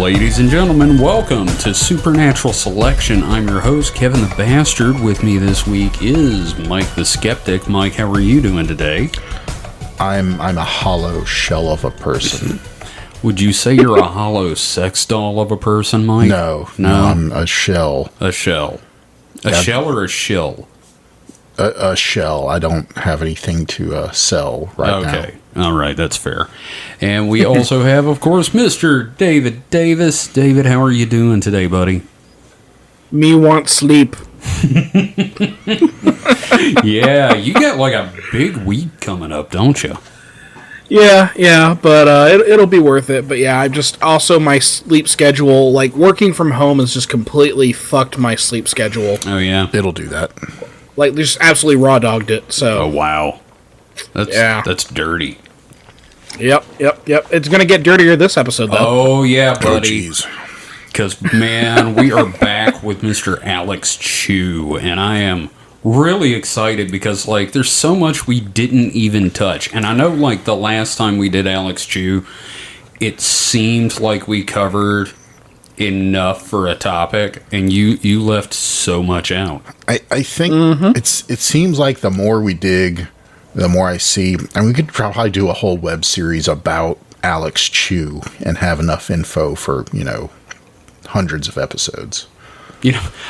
Ladies and gentlemen, welcome to Supernatural Selection. I'm your host, Kevin the Bastard. With me this week is Mike the Skeptic. Mike, how are you doing today? I'm a hollow shell of a person. Would you say you're a hollow sex doll of a person, Mike? No, I'm a shell. A shell. A shell or a shill? A shell. I don't have anything to sell right now. Okay. All right, that's fair. And we also have, of course, Mr. David Davis. David, how are you doing today, buddy? Me want sleep. Yeah, you got like a big week coming up, don't you? Yeah, but it'll be worth it. But yeah, I just also my sleep schedule, like working from home, has just completely fucked my sleep schedule. Oh yeah, It'll do that. Like just absolutely raw dogged it. So oh wow, that's dirty. Yep. It's gonna get dirtier this episode though. Oh yeah, buddy. Oh jeez. Because man, we are back with Mr. Alex Chui, and I am really excited because like there's so much we didn't even touch. And I know like the last time we did Alex Chui, it seemed like we covered enough for a topic, and you left so much out. I think it seems like the more we dig, the more I see, and we could probably do a whole web series about Alex Chui and have enough info for, hundreds of episodes.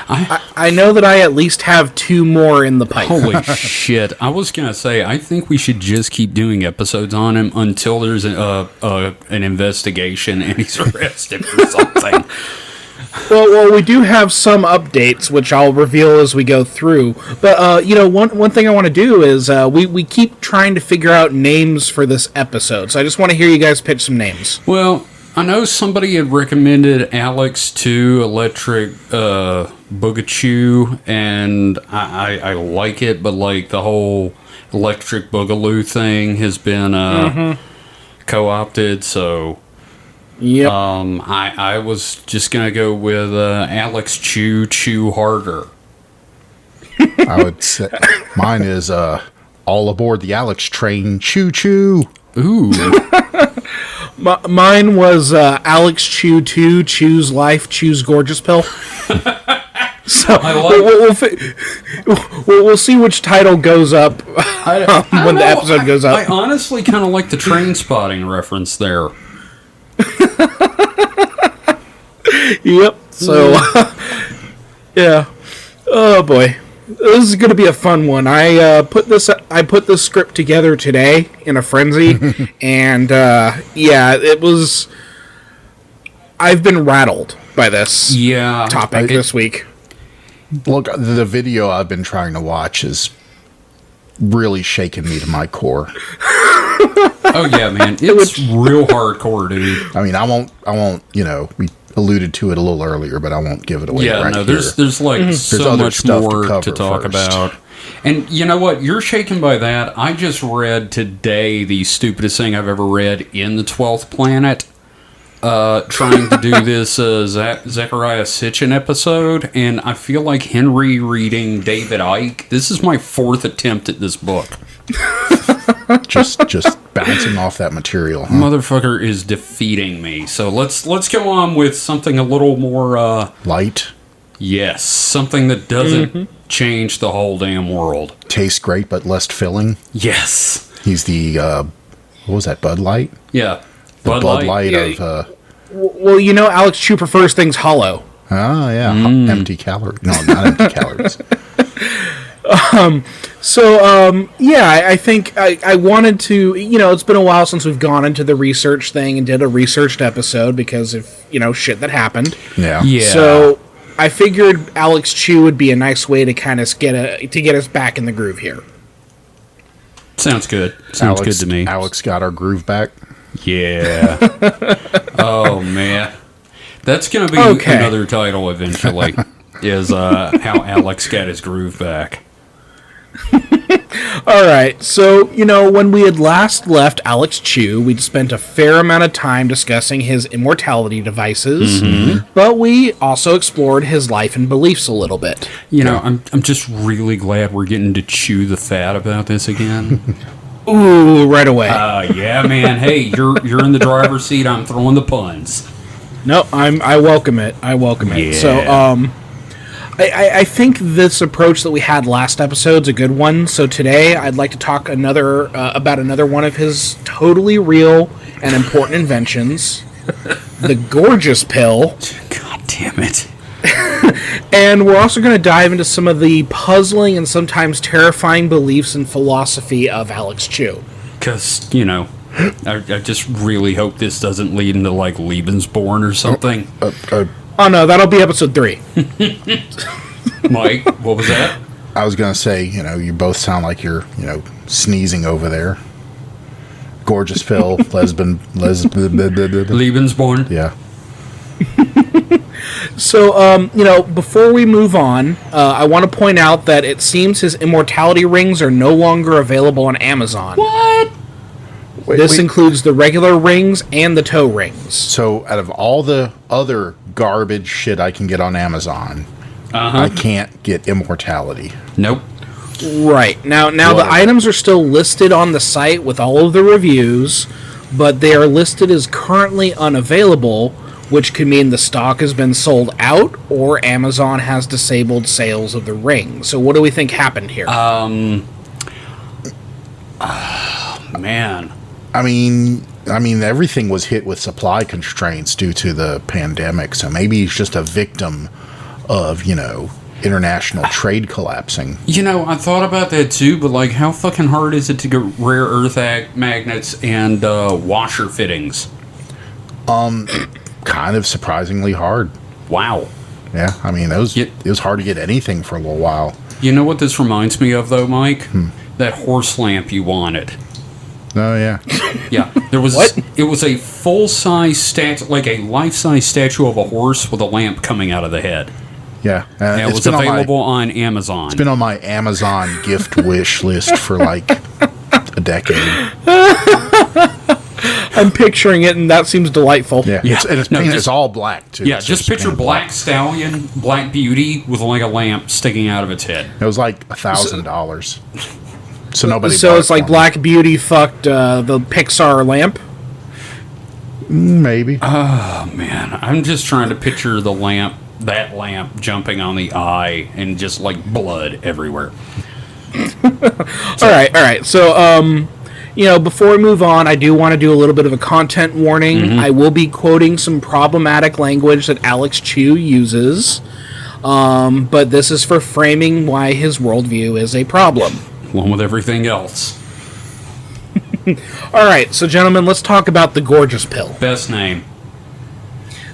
I know that I at least have 2 more in the pipe. Holy shit. I was going to say, I think we should just keep doing episodes on him until there's an investigation and he's arrested for something. Well, we do have some updates, which I'll reveal as we go through. But, one thing I want to do is we keep trying to figure out names for this episode. So I just want to hear you guys pitch some names. Well, I know somebody had recommended Alex to Electric Boogachu, and I like it, but like the whole Electric Boogaloo thing has been co-opted, so yep. I was just gonna go with Alex Chew Harder. I would say mine is all aboard the Alex train, choo choo. Ooh. Mine was Alex Chew 2, Choose Life, Choose Gorgeouspil. So we'll see which title goes up when the episode goes up. I honestly kind of like the train spotting reference there. Yep. So, yeah. Oh boy, this is going to be a fun one. I put this script together today in a frenzy, and it was. I've been rattled by this topic this week. Look, the video I've been trying to watch is really shaking me to my core. Oh yeah, man, it's real hardcore, dude. I mean, I won't. We alluded to it a little earlier, but I won't give it away. Yeah, right no, here. there's like so much more to talk first. about. And you know what? You're shaken by that. I just read today the stupidest thing I've ever read in the 12th Planet. Trying to do this Zechariah Sitchin episode, and I feel like Henry reading David Icke. This is my 4th attempt at this book. just bouncing off that material. Huh? Motherfucker is defeating me. So let's go on with something a little more light. Yes, something that doesn't change the whole damn world. Tastes great, but less filling. Yes. He's the what was that? Bud Light. Yeah. The Bud Light of. Well, Alex Chui prefers things hollow. Oh yeah, empty calories. No, not empty calories. I think I wanted to, it's been a while since we've gone into the research thing and did a researched episode because of, shit that happened. Yeah. So I figured Alex Chui would be a nice way to kind of get us back in the groove here. Sounds good. Sounds good to me. Alex got our groove back. Yeah. Oh man, that's gonna be another title eventually. Is how Alex got his groove back. All right, so, when we had last left Alex Chui, we'd spent a fair amount of time discussing his immortality devices, but we also explored his life and beliefs a little bit. I'm just really glad we're getting to chew the fat about this again. Ooh, right away. Yeah, man. Hey, you're in the driver's seat. I'm throwing the puns. No, I welcome it. I welcome it. Yeah. So, I think this approach that we had last episode's a good one. So today, I'd like to talk about another one of his totally real and important inventions, the Gorgeouspil. God damn it. And we're also going to dive into some of the puzzling and sometimes terrifying beliefs and philosophy of Alex Chui. Because, I just really hope this doesn't lead into, like, Lebensborn or something. Oh no, that'll be episode 3. Mike, what was that? I was going to say, you both sound like you're, sneezing over there. Gorgeouspil, Lebensborn? Yeah. So, before we move on, I want to point out that it seems his immortality rings are no longer available on Amazon. What? This includes the regular rings and the toe rings. So, out of all the other garbage shit I can get on Amazon, I can't get immortality. Nope. Right. Now the items are still listed on the site with all of the reviews, but they are listed as currently unavailable, which could mean the stock has been sold out or Amazon has disabled sales of the ring. So what do we think happened here? Man. I mean, everything was hit with supply constraints due to the pandemic, so maybe he's just a victim of, international trade collapsing. I thought about that too, but, like, how fucking hard is it to get rare earth magnets and washer fittings? Kind of surprisingly hard. Wow. Yeah, I mean, it was hard to get anything for a little while. You know what this reminds me of, though, Mike? That horse lamp you wanted. Oh, yeah. Yeah, there was. What? It was a full-size statue, like a life-size statue of a horse with a lamp coming out of the head. Yeah, And it was available on Amazon. It's been on my Amazon gift wish list for like a decade. I'm picturing it, and that seems delightful. Yeah, it's all black too. Yeah, It's just picture painted Black Stallion, Black Beauty with like a lamp sticking out of its head. It was like $1,000. So nobody. So bought it's it like for me. Black Beauty fucked the Pixar lamp. Maybe. Oh man, I'm just trying to picture that lamp jumping on the eye and just like blood everywhere. All right. So, before we move on, I do want to do a little bit of a content warning. I will be quoting some problematic language that Alex Chui uses, but this is for framing why his worldview is a problem. Along with everything else. All right, so gentlemen, let's talk about the Gorgeouspil. Best name.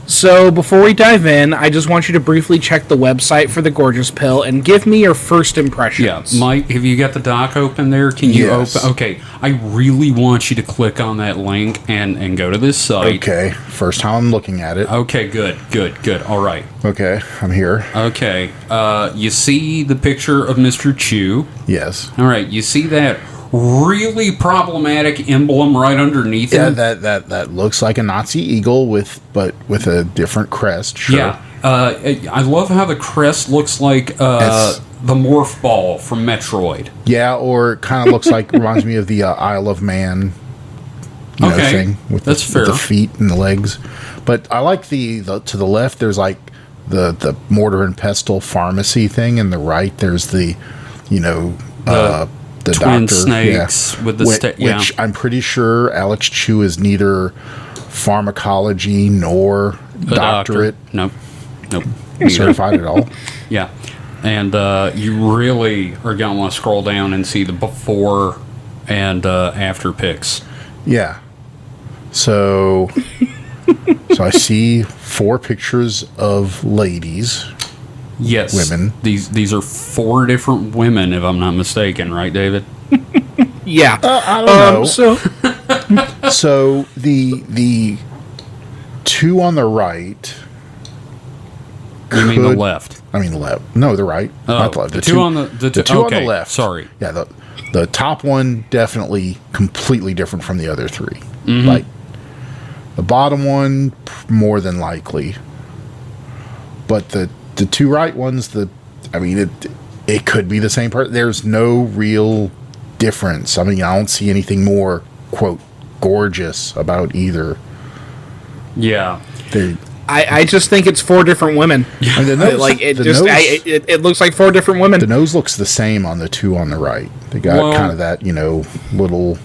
So before we dive in, I just want you to briefly check the website for the Gorgeouspil and give me your first impressions. Yeah, Mike, have you got the doc open there? Can you Yes. open? Okay, I really want you to click on that link and go to this site. Okay, first time I'm looking at it. Okay, good. All right. Okay, I'm here. Okay, you see the picture of Mr. Chui. Yes. All right, you see that really problematic emblem right underneath Yeah, him? that looks like a Nazi eagle with a different crest. Sure. Yeah. I love how the crest looks like the morph ball from Metroid. Yeah, or it kind of looks like reminds me of the Isle of Man. Okay, thing with that's fair. With the feet and the legs. But I like the to the left. There's like the mortar and pestle pharmacy thing, and the right there's the twin doctor, snakes with the which I'm pretty sure Alex Chui is neither pharmacology nor doctorate Nope. Neither. certified at all. Yeah. And you really are going to want to scroll down and see the before and after pics. Yeah. So I see 4 pictures of ladies. Yes. Women. These are 4 different women, if I'm not mistaken, right, David? Yeah. I don't know. So So the 2 on the right. You mean the left? I mean the left. No, the right. Not the left. The two on the two on okay, the left. Sorry. Yeah, the top one definitely completely different from the other 3. Mm-hmm. Like the bottom one more than likely. But the 2 right ones, it could be the same person. There's no real difference. I mean, I don't see anything more quote gorgeous about either. Yeah. I just think it's 4 different women. I mean, the nose, it looks like 4 different women. The nose looks the same on the 2 on the right. They got kind of that, little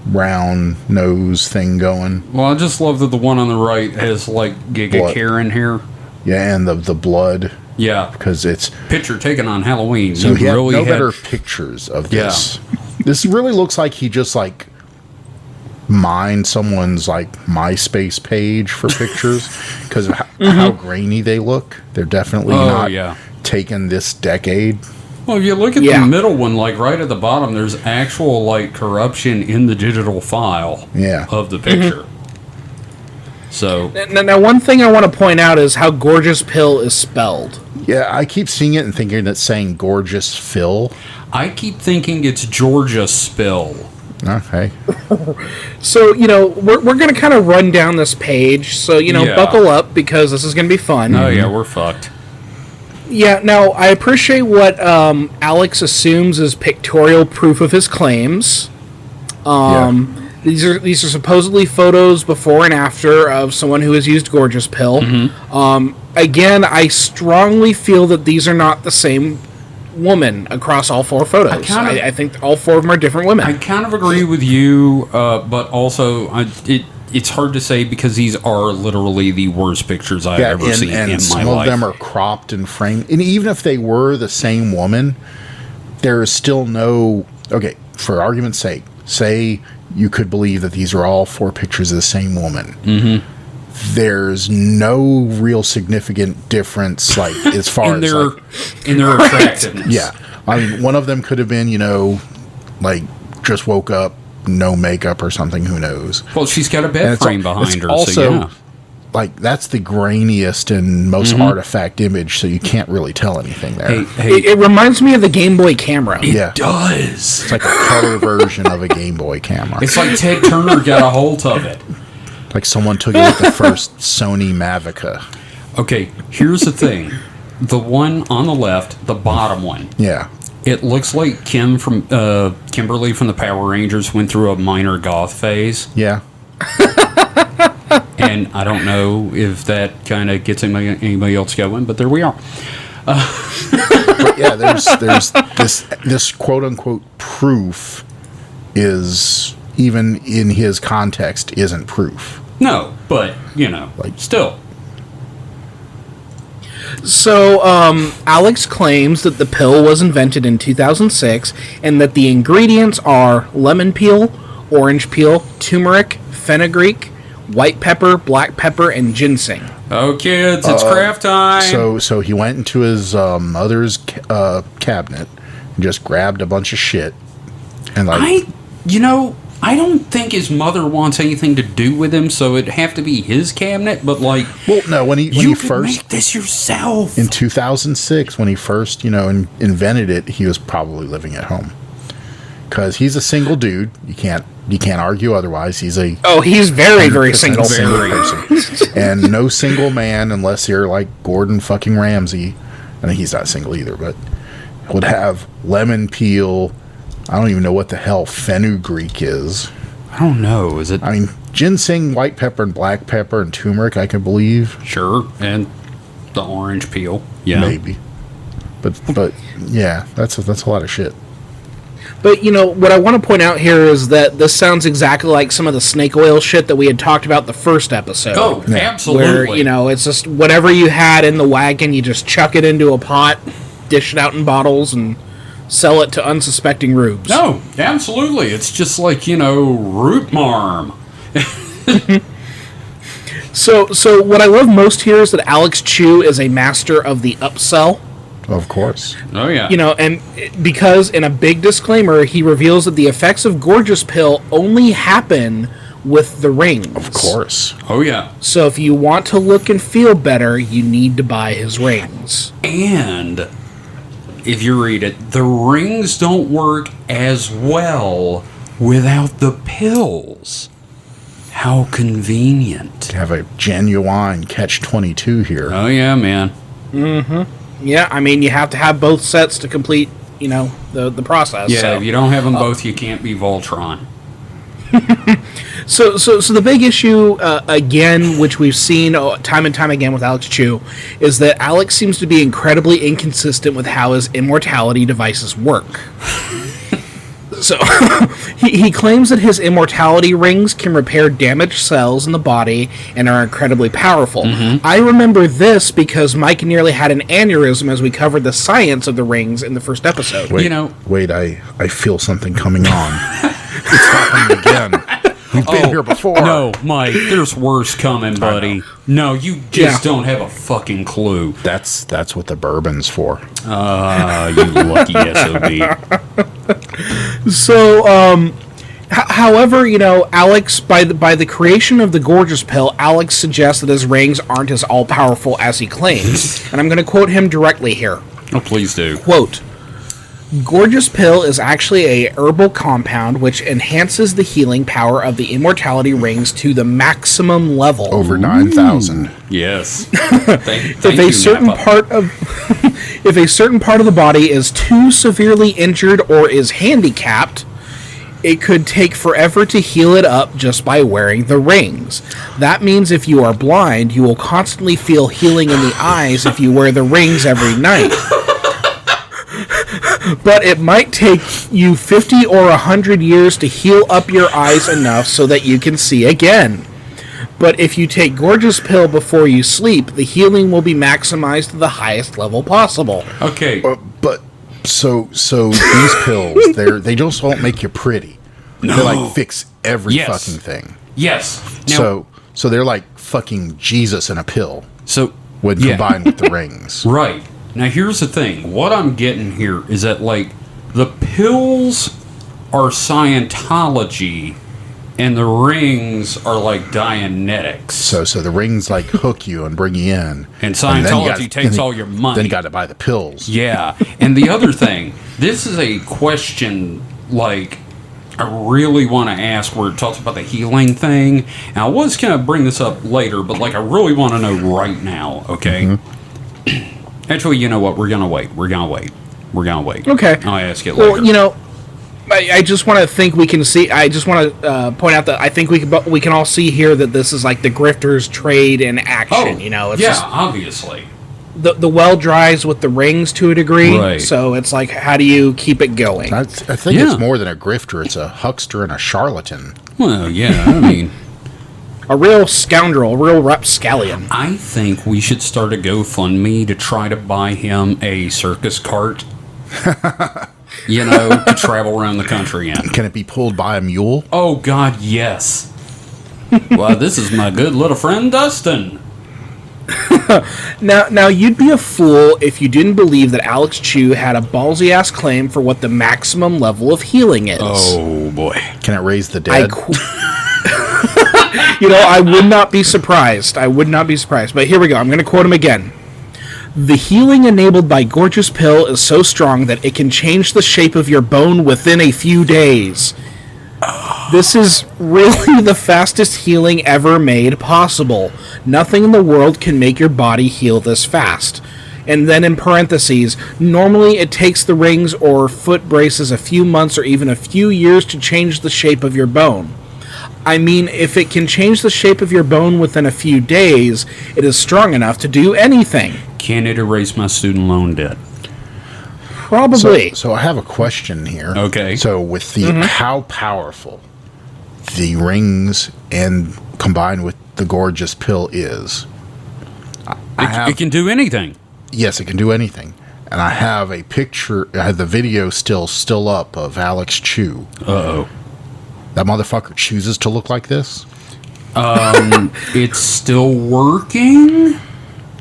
round nose thing going. Well, I just love that the one on the right has like Giga Karen here. Yeah, and the blood. Yeah, because it's picture taken on Halloween. So he really had better pictures of this. Yeah. This really looks like he just like mined someone's like MySpace page for pictures because of how grainy they look. They're definitely not taken this decade. Well, if you look at the middle one, like right at the bottom, there's actual like corruption in the digital file of the picture. So now, one thing I want to point out is how Gorgeouspil is spelled. Yeah, I keep seeing it and thinking it's saying Gorgeouspil. I keep thinking it's Gorgeouspil. Okay. So, we're going to kind of run down this page. So, buckle up because this is going to be fun. Oh, yeah, we're fucked. Yeah, now, I appreciate what Alex assumes is pictorial proof of his claims. These are supposedly photos before and after of someone who has used Gorgeouspil. Again, I strongly feel that these are not the same woman across all 4 photos. I think all 4 of them are different women. I kind of agree with you, but also it's hard to say because these are literally the worst pictures I've ever seen in my life. Some of them are cropped and framed. And even if they were the same woman, there is still no... Okay, for argument's sake, say you could believe that these are all 4 pictures of the same woman. There's no real significant difference, like as far in as their attractiveness. Yeah, I mean, one of them could have been, like just woke up, no makeup or something. Who knows? Well, she's got a bed frame behind her. Also, like that's the grainiest and most artifact image, so you can't really tell anything there. It reminds me of the Game Boy camera. It does. It's like a color version of a Game Boy camera. It's like Ted Turner got a hold of it. Like someone took it with the first Sony Mavica. Okay, here's the thing. The one on the left, the bottom one. Yeah. It looks like Kimberly from the Power Rangers went through a minor goth phase. Yeah. And I don't know if that kind of gets anybody else going, but there we are. But yeah, there's this quote unquote proof is, even in his context, isn't proof. No, but still. So, Alex claims that the pill was invented in 2006 and that the ingredients are lemon peel, orange peel, turmeric, fenugreek, white pepper, black pepper, and ginseng. Oh, kids, it's craft time. So he went into his mother's cabinet and just grabbed a bunch of shit. And I don't think his mother wants anything to do with him, so it'd have to be his cabinet. But well, no, when he first make this yourself in 2006, when he first invented it, he was probably living at home because he's a single dude. You can't argue otherwise. He's very very single person, and no single man unless you're like Gordon fucking Ramsay. I think he's not single either, but would have lemon peel. I don't even know what the hell fenugreek is. I don't know. Is it? I mean, ginseng, white pepper, and black pepper, and turmeric, I can believe. Sure, and the orange peel. Yeah. Maybe. But yeah, that's a lot of shit. But, what I want to point out here is that this sounds exactly like some of the snake oil shit that we had talked about the first episode. Oh, yeah. Absolutely. Where, it's just whatever you had in the wagon, you just chuck it into a pot, dish it out in bottles, and sell it to unsuspecting rubes. No, absolutely. It's just like, root marm. So what I love most here is that Alex Chui is a master of the upsell. Of course. Oh, yeah. And because in a big disclaimer, he reveals that the effects of Gorgeouspil only happen with the rings. Of course. Oh, yeah. So if you want to look and feel better, you need to buy his rings. And if you read it, the rings don't work as well without the pills. How convenient. To have a genuine catch-22 here. Oh, yeah, man. Mm-hmm. Yeah, I mean, you have to have both sets to complete, the process. Yeah, if you don't have them both, you can't be Voltron. So the big issue, again, which we've seen time and time again with Alex Chui, is that Alex seems to be incredibly inconsistent with how his immortality devices work. So, he claims that his immortality rings can repair damaged cells in the body and are incredibly powerful. Mm-hmm. I remember this because Mike nearly had an aneurysm as we covered the science of the rings in the first episode. Wait, I feel something coming on. It's happening again. You've been here before. No, Mike, there's worse coming, buddy. No, you just don't have a fucking clue. That's what the bourbon's for. You lucky SOB. So, however, Alex, by the creation of the Gorgeouspil, Alex suggests that his rings aren't as all-powerful as he claims. And I'm going to quote him directly here. Oh, please do. Quote, Gorgeouspil is actually a herbal compound which enhances the healing power of the immortality rings to the maximum level. Over 9,000. Yes. If a certain part of the body is too severely injured or is handicapped, it could take forever to heal it up just by wearing the rings. That means if you are blind, you will constantly feel healing in the eyes if you wear the rings every night. But it might take you 50 or 100 years to heal up your eyes enough so that you can see again. But if you take Gorgeouspil before you sleep, the healing will be maximized to the highest level possible. Okay. But so these pills, they just won't make you pretty. No. They like fix every fucking thing. Yes. Now, so they're like fucking Jesus in a pill. So when combined with the rings. Right. Now, here's the thing. What I'm getting here is that, like, the pills are Scientology, and the rings are, like, Dianetics. So the rings, like, hook you and bring you in. And Scientology takes all your money. Then you got to buy the pills. Yeah. And the other thing, this is a question, like, I really want to ask where it talks about the healing thing. And I was going to bring this up later, but, like, I really want to know right now, okay? Mm-hmm. Actually, you know what? We're going to wait. Okay. I'll ask it later. Well, I just want to think we can see. I just want to point out that I think we can all see here that this is like the grifters' trade in action. It's just, obviously. The well dries with the rings to a degree. Right. So it's like, how do you keep it going? I think it's more than a grifter. It's a huckster and a charlatan. Well, yeah, I mean... A real scoundrel, a real rapscallion. I think we should start a GoFundMe to try to buy him a circus cart. To travel around the country in. Can it be pulled by a mule? Oh, God, yes. Well, this is my good little friend, Dustin. Now, you'd be a fool if you didn't believe that Alex Chui had a ballsy-ass claim for what the maximum level of healing is. Oh, boy. Can it raise the dead? I would not be surprised. But here we go. I'm going to quote him again. The healing enabled by Gorgeouspil is so strong that it can change the shape of your bone within a few days. This is really the fastest healing ever made possible. Nothing in the world can make your body heal this fast. And then in parentheses, normally it takes the rings or foot braces a few months or even a few years to change the shape of your bone. I mean, if it can change the shape of your bone within a few days, it is strong enough to do anything. Can it erase my student loan debt? Probably. So I have a question here. Okay. So with the how powerful the rings and combined with the Gorgeouspil is, it can do anything. Yes, it can do anything. And I have a picture. I have the video still up of Alex Chui. Uh-oh. That motherfucker chooses to look like this? It's still working?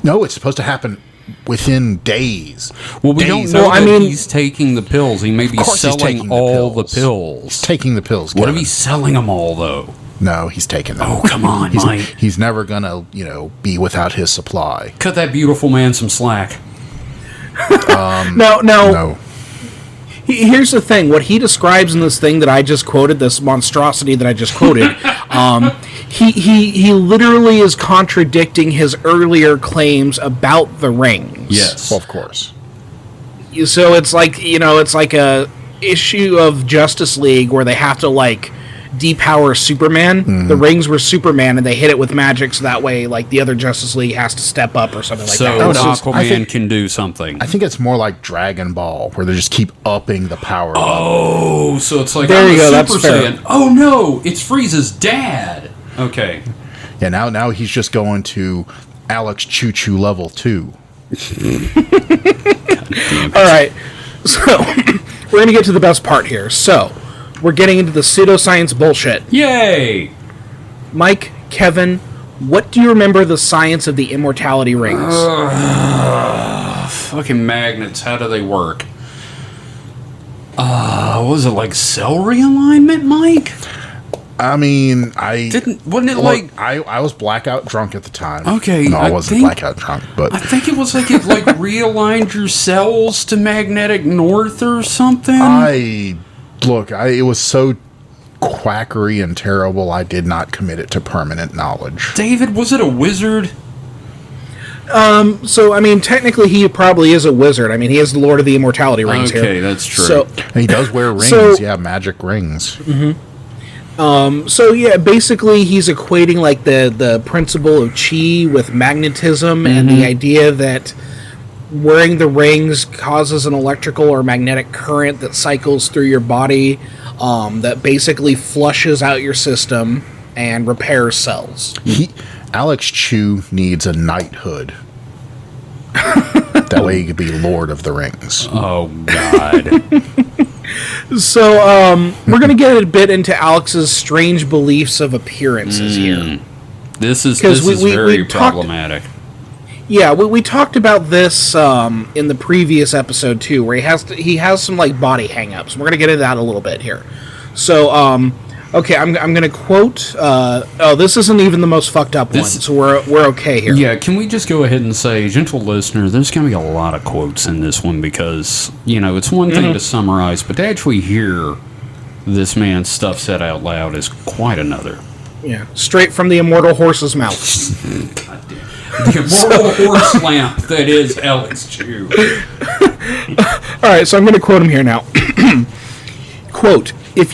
No, it's supposed to happen within days. Well, we don't know that he's taking the pills. He may be selling all the pills. He's taking the pills, Kevin. What if he's selling them all, though? No, he's taking them. Oh, come on, Mike. He's never going to, be without his supply. Cut that beautiful man some slack. No. Here's the thing. What he describes in this thing that I just quoted, this monstrosity that I just quoted, he literally is contradicting his earlier claims about the rings. Yes. Well, of course. So it's like, it's like a issue of Justice League where they have to, like, depower Superman. The rings were Superman, and they hit it with magic, so that way, like, the other Justice League has to step up or something like So that. Aquaman can do something. I think it's more like Dragon Ball, where they just keep upping the power level. Oh, so it's like, There you go, Super that's fair. Saiyan. Oh no, it's Frieza's dad. Okay. Yeah, now he's just going to Alex Choo level 2. All right, so we're going to get to the best part here. So, we're getting into the pseudoscience bullshit. Yay! Mike, Kevin, what do you remember the science of the immortality rings? Fucking magnets, how do they work? Was it like cell realignment, Mike? I mean, Wasn't it like... I was blackout drunk at the time. Okay, no, I wasn't think- blackout drunk, but I think it was like it like realigned your cells to magnetic north or something. it was so quackery and terrible. I did not commit it to permanent knowledge. David, was it a wizard? So, I mean, technically he probably is a wizard. I mean, he is the Lord of the Immortality Rings here. Okay, that's true. So, And he does wear rings. So- Yeah, magic rings. So yeah, basically he's equating like the principle of chi with magnetism and the idea that wearing the rings causes an electrical or magnetic current that cycles through your body, that basically flushes out your system and repairs cells. Alex Chu needs a knighthood. That way he could be Lord of the Rings. Oh God. So we're going to get a bit into Alex's strange beliefs of appearances here. This is 'Cause we very talked- problematic. Yeah, we talked about this in the previous episode too, where he has some like body hang-ups. We're gonna get into that a little bit here. So, okay, I'm gonna quote. This isn't even the most fucked up one, so we're okay here. Yeah, can we just go ahead and say, gentle listener, there's going to be a lot of quotes in this one because, it's one thing to summarize, but to actually hear this man's stuff said out loud is quite another. Yeah, straight from the immortal horse's mouth. The immortal horse lamp that is Alex Chui. All right, so I'm gonna quote him here now. Quote, if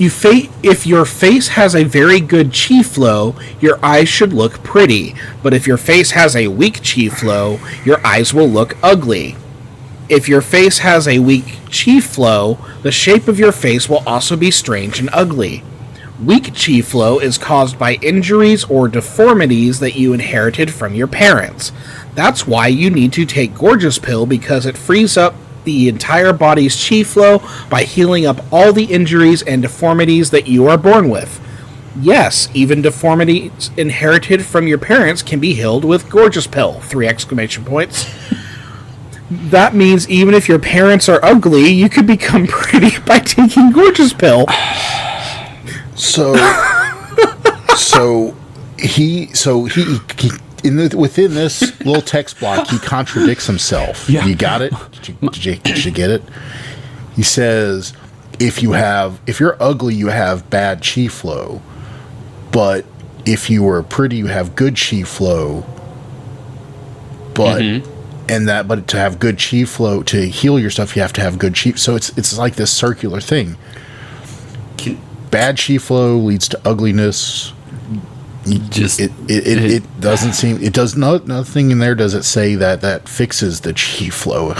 your face has a very good chi flow, your eyes should look pretty. But if your face has a weak chi flow, your eyes will look ugly. If your face has a weak chi flow, the shape of your face will also be strange and ugly. Weak chi flow is caused by injuries or deformities that you inherited from your parents. That's why you need to take Gorgeouspil, because it frees up the entire body's chi flow by healing up all the injuries and deformities that you are born with. Yes, even deformities inherited from your parents can be healed with Gorgeouspil! 3 exclamation points. That means even if your parents are ugly, you could become pretty by taking Gorgeouspil. Within this little text block, he contradicts himself. Yeah. You got it? Did you get it? He says, if you're ugly, you have bad chi flow, but if you are pretty, you have good chi flow. But but to have good chi flow, to heal your stuff, you have to have good chi. So it's like this circular thing. Bad chi flow leads to ugliness. It doesn't seem, it does nothing in there. Does it say that fixes the chi flow?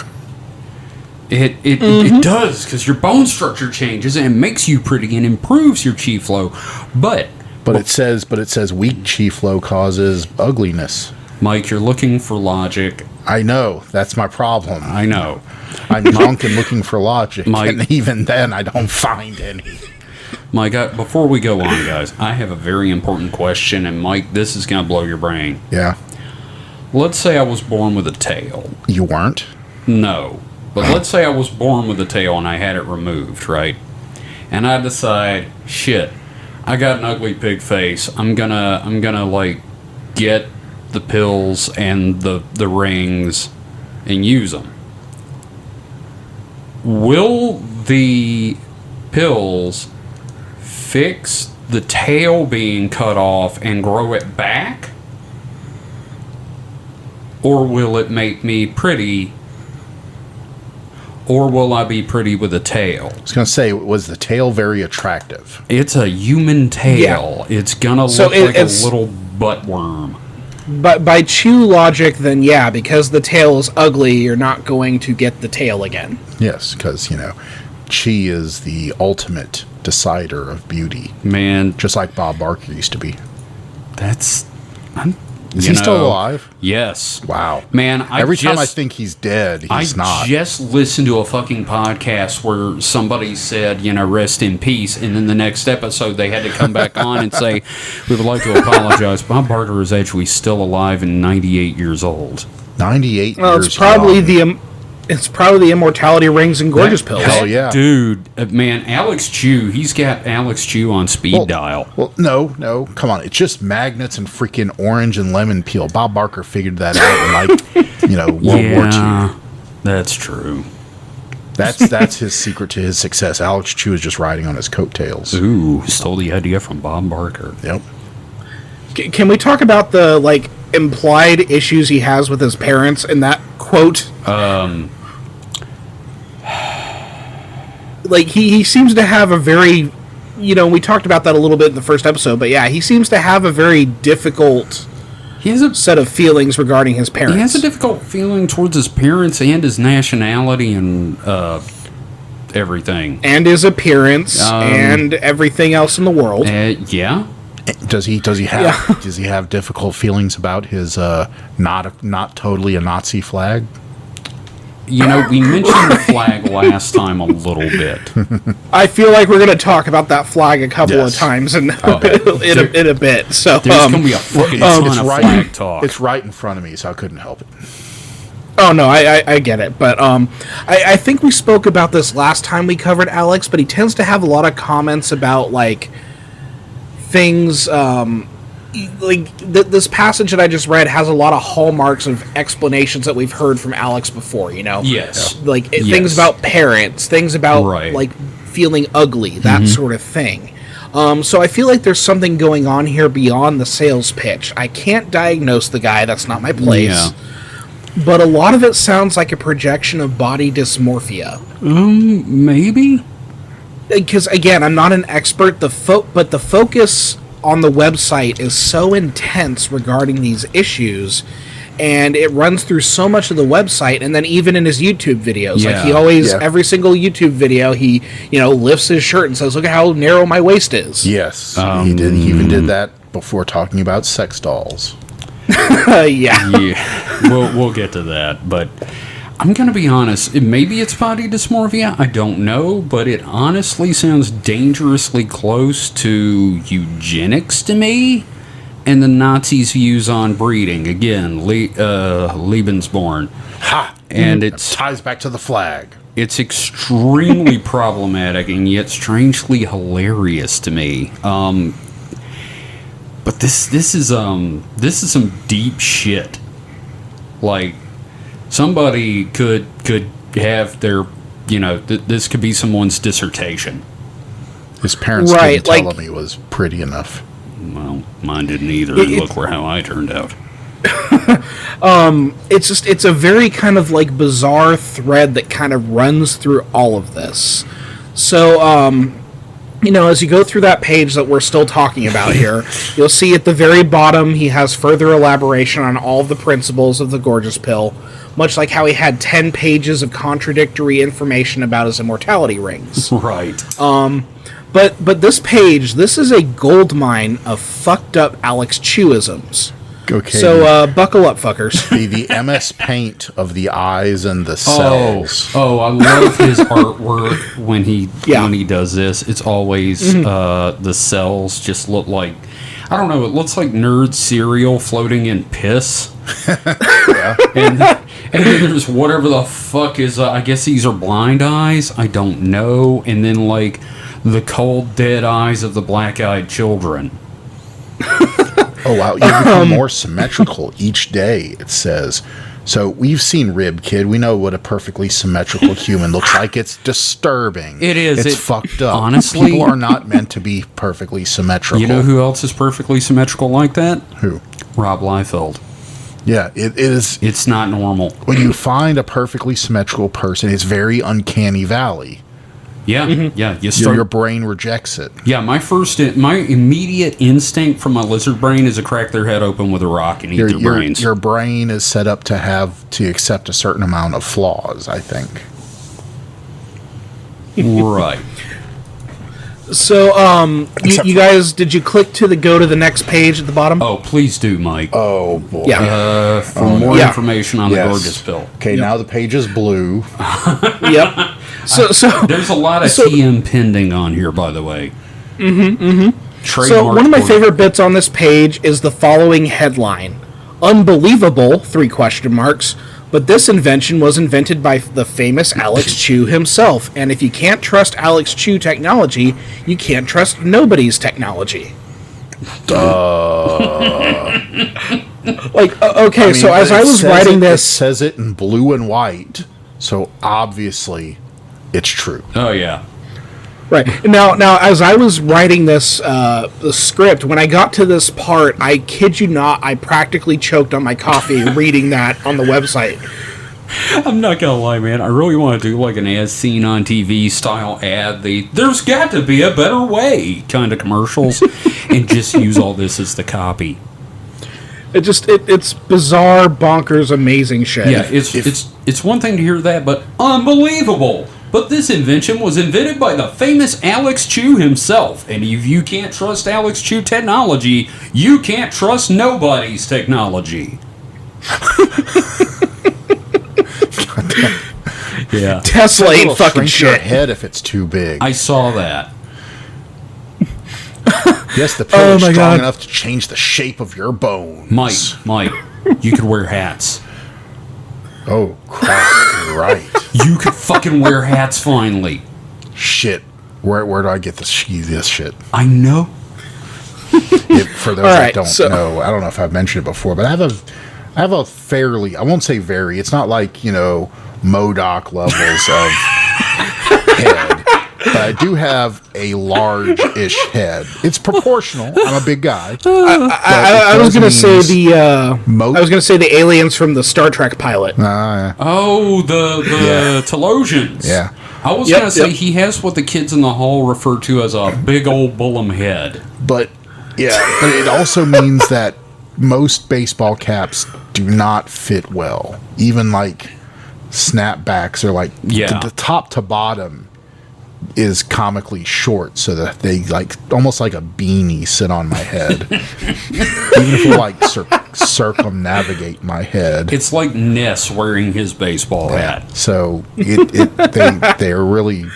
It does, because your bone structure changes and makes you pretty and improves your chi flow. But it says weak chi flow causes ugliness. Mike, you're looking for logic. I know, that's my problem. I know. I'm drunk and looking for logic, Mike, and even then I don't find any. Mike, before we go on, guys, I have a very important question, and Mike, this is going to blow your brain. Yeah. Let's say I was born with a tail. You weren't? No. But let's say I was born with a tail and I had it removed, right? And I decide, shit, I got an ugly pig face. I'm gonna like get the pills and the rings and use them. Will the pills fix the tail being cut off and grow it back? Or will it make me pretty? or will I be pretty with a tail? I was going to say, was the tail very attractive? It's a human tail. Yeah. It's going to look like a little butt worm. But by Chew logic, then yeah, because the tail is ugly, you're not going to get the tail again. Yes, because, Chi is the ultimate decider of beauty. Man. Just like Bob Barker used to be. Is he still alive? Yes. Wow. Man, every time I think he's dead, he's not. I just listened to a fucking podcast where somebody said, rest in peace, and then the next episode they had to come back on and say, we would like to apologize. Bob Barker is actually still alive and 98 years old. 98 well, years it's probably young. It's probably the immortality rings and Gorgeouspil. Hell yeah. Dude, man, Alex Chui, he's got Alex Chui on speed dial. Well, no, come on. It's just magnets and freaking orange and lemon peel. Bob Barker figured that out in, World War II. That's true. That's his secret to his success. Alex Chui is just riding on his coattails. Ooh, stole the idea from Bob Barker. Yep. Can we talk about the, implied issues he has with his parents in that quote? He seems to have a very, we talked about that a little bit in the first episode, but yeah, he seems to have a very difficult set of feelings regarding his parents. He has a difficult feeling towards his parents and his nationality and everything. And his appearance and everything else in the world. Yeah. Does he have difficult feelings about his not totally a Nazi flag? We mentioned the flag last time a little bit. I feel like we're going to talk about that flag a couple of times in a bit. So there's going to be a fucking ton of flag talk. It's right in front of me, so I couldn't help it. Oh, no, I get it. But I think we spoke about this last time we covered Alex, but he tends to have a lot of comments about, things... this passage that I just read has a lot of hallmarks of explanations that we've heard from Alex before, Yes. Things about parents, things about, feeling ugly, that sort of thing. So I feel like there's something going on here beyond the sales pitch. I can't diagnose the guy, that's not my place. Yeah. But a lot of it sounds like a projection of body dysmorphia. Maybe? Because, again, I'm not an expert, but the focus on the website is so intense regarding these issues, and it runs through so much of the website, and then even in his YouTube videos. He always, every single YouTube video, he, lifts his shirt and says, look at how narrow my waist is. Yes, he even did that before talking about sex dolls. Yeah. We'll get to that, but I'm going to be honest. Maybe it's body dysmorphia. I don't know, but it honestly sounds dangerously close to eugenics to me and the Nazis' views on breeding. Again, Lebensborn. Ha! And it ties back to the flag. It's extremely problematic and yet strangely hilarious to me. But this is some deep shit. Somebody could have their, this could be someone's dissertation. His parents didn't tell him he was pretty enough. Well, mine didn't either. Look how I turned out. It's a very kind of bizarre thread that kind of runs through all of this. So, as you go through that page that we're still talking about here, you'll see at the very bottom he has further elaboration on all of the principles of the Gorgeouspil, much like how he had 10 pages of contradictory information about his immortality rings. Right. But this page, this is a goldmine of fucked up Alex Chuisms. Okay. So buckle up, fuckers. The MS Paint of the eyes and the cells. Oh, I love his artwork when he does this. It's always the cells just look like, I don't know, it looks like nerd cereal floating in piss. Yeah. And then there's whatever the fuck is, I guess these are blind eyes. I don't know. And then the cold dead eyes of the black-eyed children. Oh, wow. You become more symmetrical each day, it says. So we've seen Rib Kid. We know what a perfectly symmetrical human looks like. It's disturbing. It is. It's fucked up. Honestly, people are not meant to be perfectly symmetrical. You know who else is perfectly symmetrical like that? Who? Rob Liefeld. Yeah, it is. It's not normal. When you find a perfectly symmetrical person, it's very uncanny valley. Yeah, yeah. Your brain rejects it. Yeah, my immediate instinct from my lizard brain is to crack their head open with a rock and eat their brains. Your brain is set up to accept a certain amount of flaws, I think. Right. So, you guys, did you click to go to the next page at the bottom? Oh, please do, Mike. Oh, boy. Yeah. For more information on the Gorgeouspil. Okay, now the page is blue. Yep. So there's a lot of TM pending on here, by the way. So one of my favorite bits on this page is the following headline: "Unbelievable!" 3 question marks. But this invention was invented by the famous Alex Chui himself, and if you can't trust Alex Chui technology, you can't trust nobody's technology. Okay, so as I was writing this, it says it in blue and white, so obviously it's true. Oh yeah. Right. Now, as I was writing this the script, when I got to this part, I kid you not, I practically choked on my coffee reading that on the website. I'm not gonna lie, man. I really want to do like an as seen on TV style ad. There's got to be a better way kind of commercials, and just use all this as the copy. It's bizarre, bonkers, amazing shit. Yeah, it's one thing to hear that, but unbelievable. But this invention was invented by the famous Alex Chui himself. And if you can't trust Alex Chui technology, you can't trust nobody's technology. Yeah. Tesla ain't fucking shit. Your head if it's too big. I saw that. Yes, the pill is strong enough to change the shape of your bones. Mike, you could wear hats. Oh, crap. You're right. You could fucking wear hats finally. Shit. Where do I get this shit? I know. For those that don't know, I don't know if I've mentioned it before, but I have a fairly, I won't say very, it's not like, MODOK levels of head. But I do have a large-ish head. It's proportional. I'm a big guy. I was going to say the aliens from the Star Trek pilot. Oh, the Telosians. Yeah. I was going to say he has what the kids in the hall refer to as a big old bullum head. But it also means that most baseball caps do not fit well. Even like snapbacks are like the top to bottom is comically short, so that they like almost like a beanie sit on my head. Even if you like circumnavigate my head, it's like Ness wearing his baseball hat. So they're really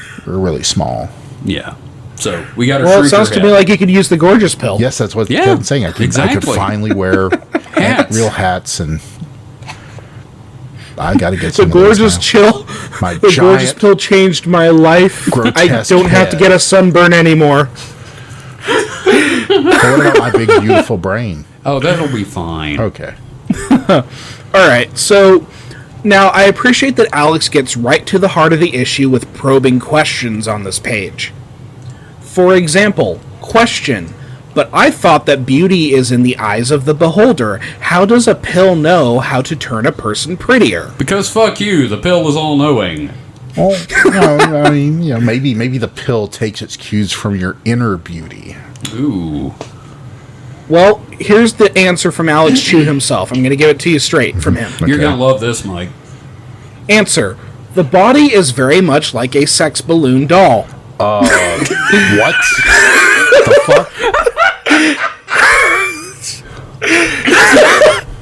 small. Yeah. So we got to. Well, it sounds to me like you could use the Gorgeouspil. Yes, that's what I'm saying. I could finally wear real hats, and I got to get some. The Gorgeouspil. The Gorgeouspil changed my life. I don't have to get a sunburn anymore. What about my big beautiful brain? Oh, that'll be fine. Okay. All right. So now I appreciate that Alex gets right to the heart of the issue with probing questions on this page. For example, question: "But I thought that beauty is in the eyes of the beholder. How does a pill know how to turn a person prettier?" Because fuck you, the pill is all-knowing. Well, I mean, maybe the pill takes its cues from your inner beauty. Ooh. Well, here's the answer from Alex Chui himself. I'm going to give it to you straight from him. You're going to love this, Mike. Answer: "The body is very much like a sex balloon doll." What? The fuck?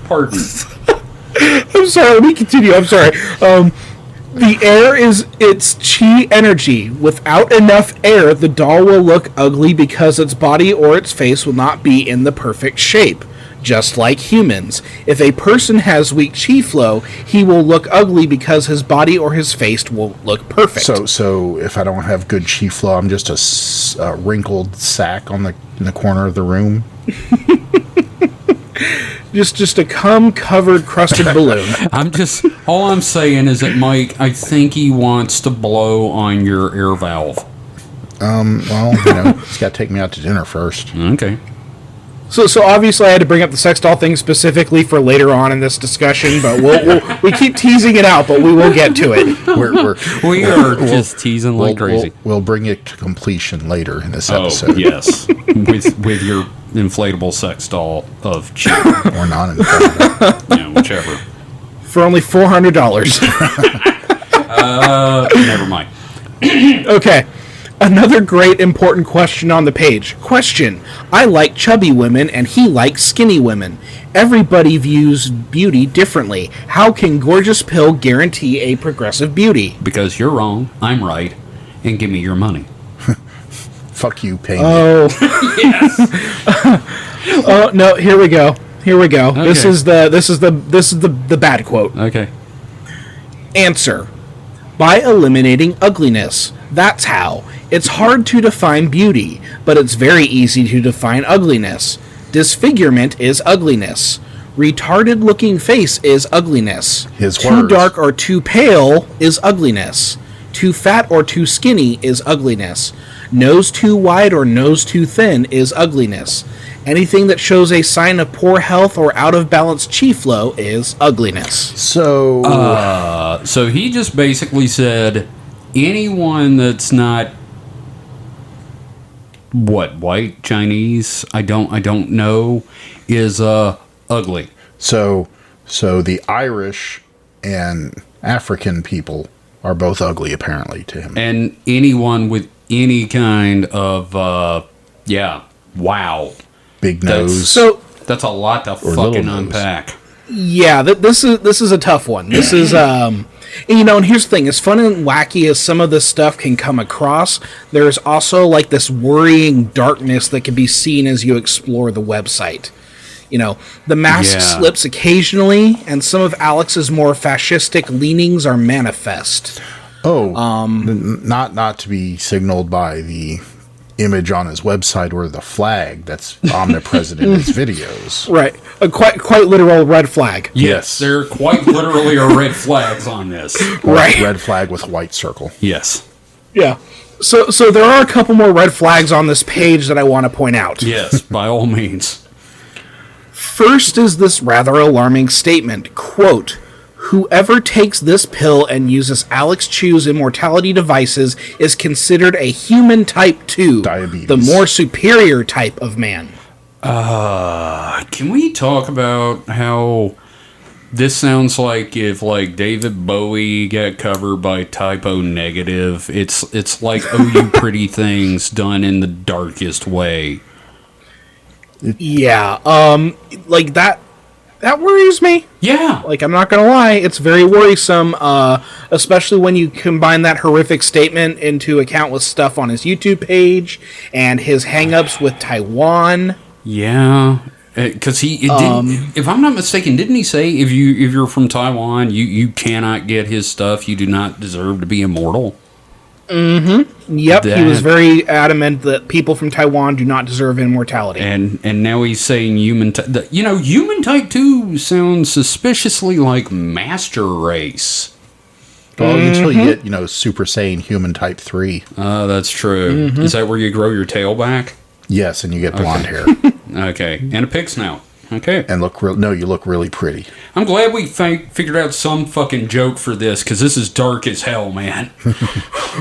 Pardon. I'm sorry, let me continue. I'm sorry. The air is its chi energy. Without enough air, the doll will look ugly because its body or its face will not be in the perfect shape. Just like humans. If a person has weak chi flow, he will look ugly because his body or his face won't look perfect. So if I don't have good chi flow, I'm just a wrinkled sack in the corner of the room. Just a cum-covered, crusted balloon. All I'm saying is that, Mike, I think he wants to blow on your air valve. Well, he's got to take me out to dinner first. Okay. So obviously I had to bring up the sex doll thing specifically for later on in this discussion, but we keep teasing it out, but we will get to it. We are just teasing like crazy. We'll bring it to completion later in this episode. Oh, yes. with your inflatable sex doll of Chew. Or non-inflatable. Yeah, whichever. For only $400. Never mind. Okay. Another great important question on the page. Question. I like chubby women and he likes skinny women. Everybody views beauty differently. How can Gorgeouspil guarantee a progressive beauty? Because you're wrong, I'm right, and give me your money. Fuck you, pay me. Oh. Yes. Oh no, here we go. Okay. This is the bad quote. Okay. Answer. By eliminating ugliness. That's how. It's hard to define beauty, but it's very easy to define ugliness. Disfigurement is ugliness. Retarded looking face is ugliness. His Too words. dark or too pale is ugliness. Too fat or too skinny is ugliness. Nose too wide or nose too thin is ugliness. Anything that shows a sign of poor health or out of balance chi flow is ugliness. So So he just basically said anyone that's not white, Chinese, I don't know, is ugly. So the Irish and African people are both ugly, apparently, to him. And anyone with any kind of wow. Big That's- nose. So That's a lot to little fucking nose. unpack. yeah, this is a tough one. This is and here's the thing, as fun and wacky as some of this stuff can come across, there's also like this worrying darkness that can be seen as you explore the website. The mask Yeah. slips occasionally, and some of Alex's more fascistic leanings are manifest. Not to be signaled by the image on his website or the flag that's omnipresent in his videos. Right, a quite literal red flag. Yes, there quite literally are red flags on this. Right. Red flag with white circle. Yes. Yeah. So there are a couple more red flags on this page that I want to point out. Yes, by all means. First is this rather alarming statement, quote, "Whoever takes this pill and uses Alex Chui's immortality devices is considered a human type 2, Diabetes. the more superior type of man." Can we talk about how this sounds like if like David Bowie got covered by Typo Negative? It's like "Oh You Pretty Things" done in the darkest way. Yeah, like that worries me. Yeah. Like, I'm not gonna lie, it's very worrisome, especially when you combine that horrific statement into account with stuff on his YouTube page and his hang-ups with Taiwan. Yeah. Because didn't, if I'm not mistaken, didn't he say if you're from Taiwan, you cannot get his stuff, you do not deserve to be immortal? Yep, he was very adamant that people from Taiwan do not deserve immortality. And now he's saying human type 2 sounds suspiciously like master race. Well, until you get, Super Saiyan human type 3. That's true. Is that where you grow your tail back? Yes, and you get blonde hair. Okay. And a pig snout. Okay. And you look really pretty. I'm glad we figured out some fucking joke for this, because this is dark as hell, man.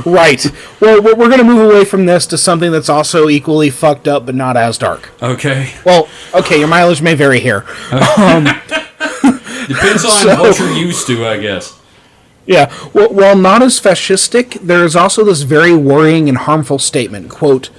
Right. Well, we're going to move away from this to something that's also equally fucked up, but not as dark. Okay. Well, okay, your mileage may vary here. Depends on what you're used to, I guess. Yeah. Well, while not as fascistic, there is also this very worrying and harmful statement, quote,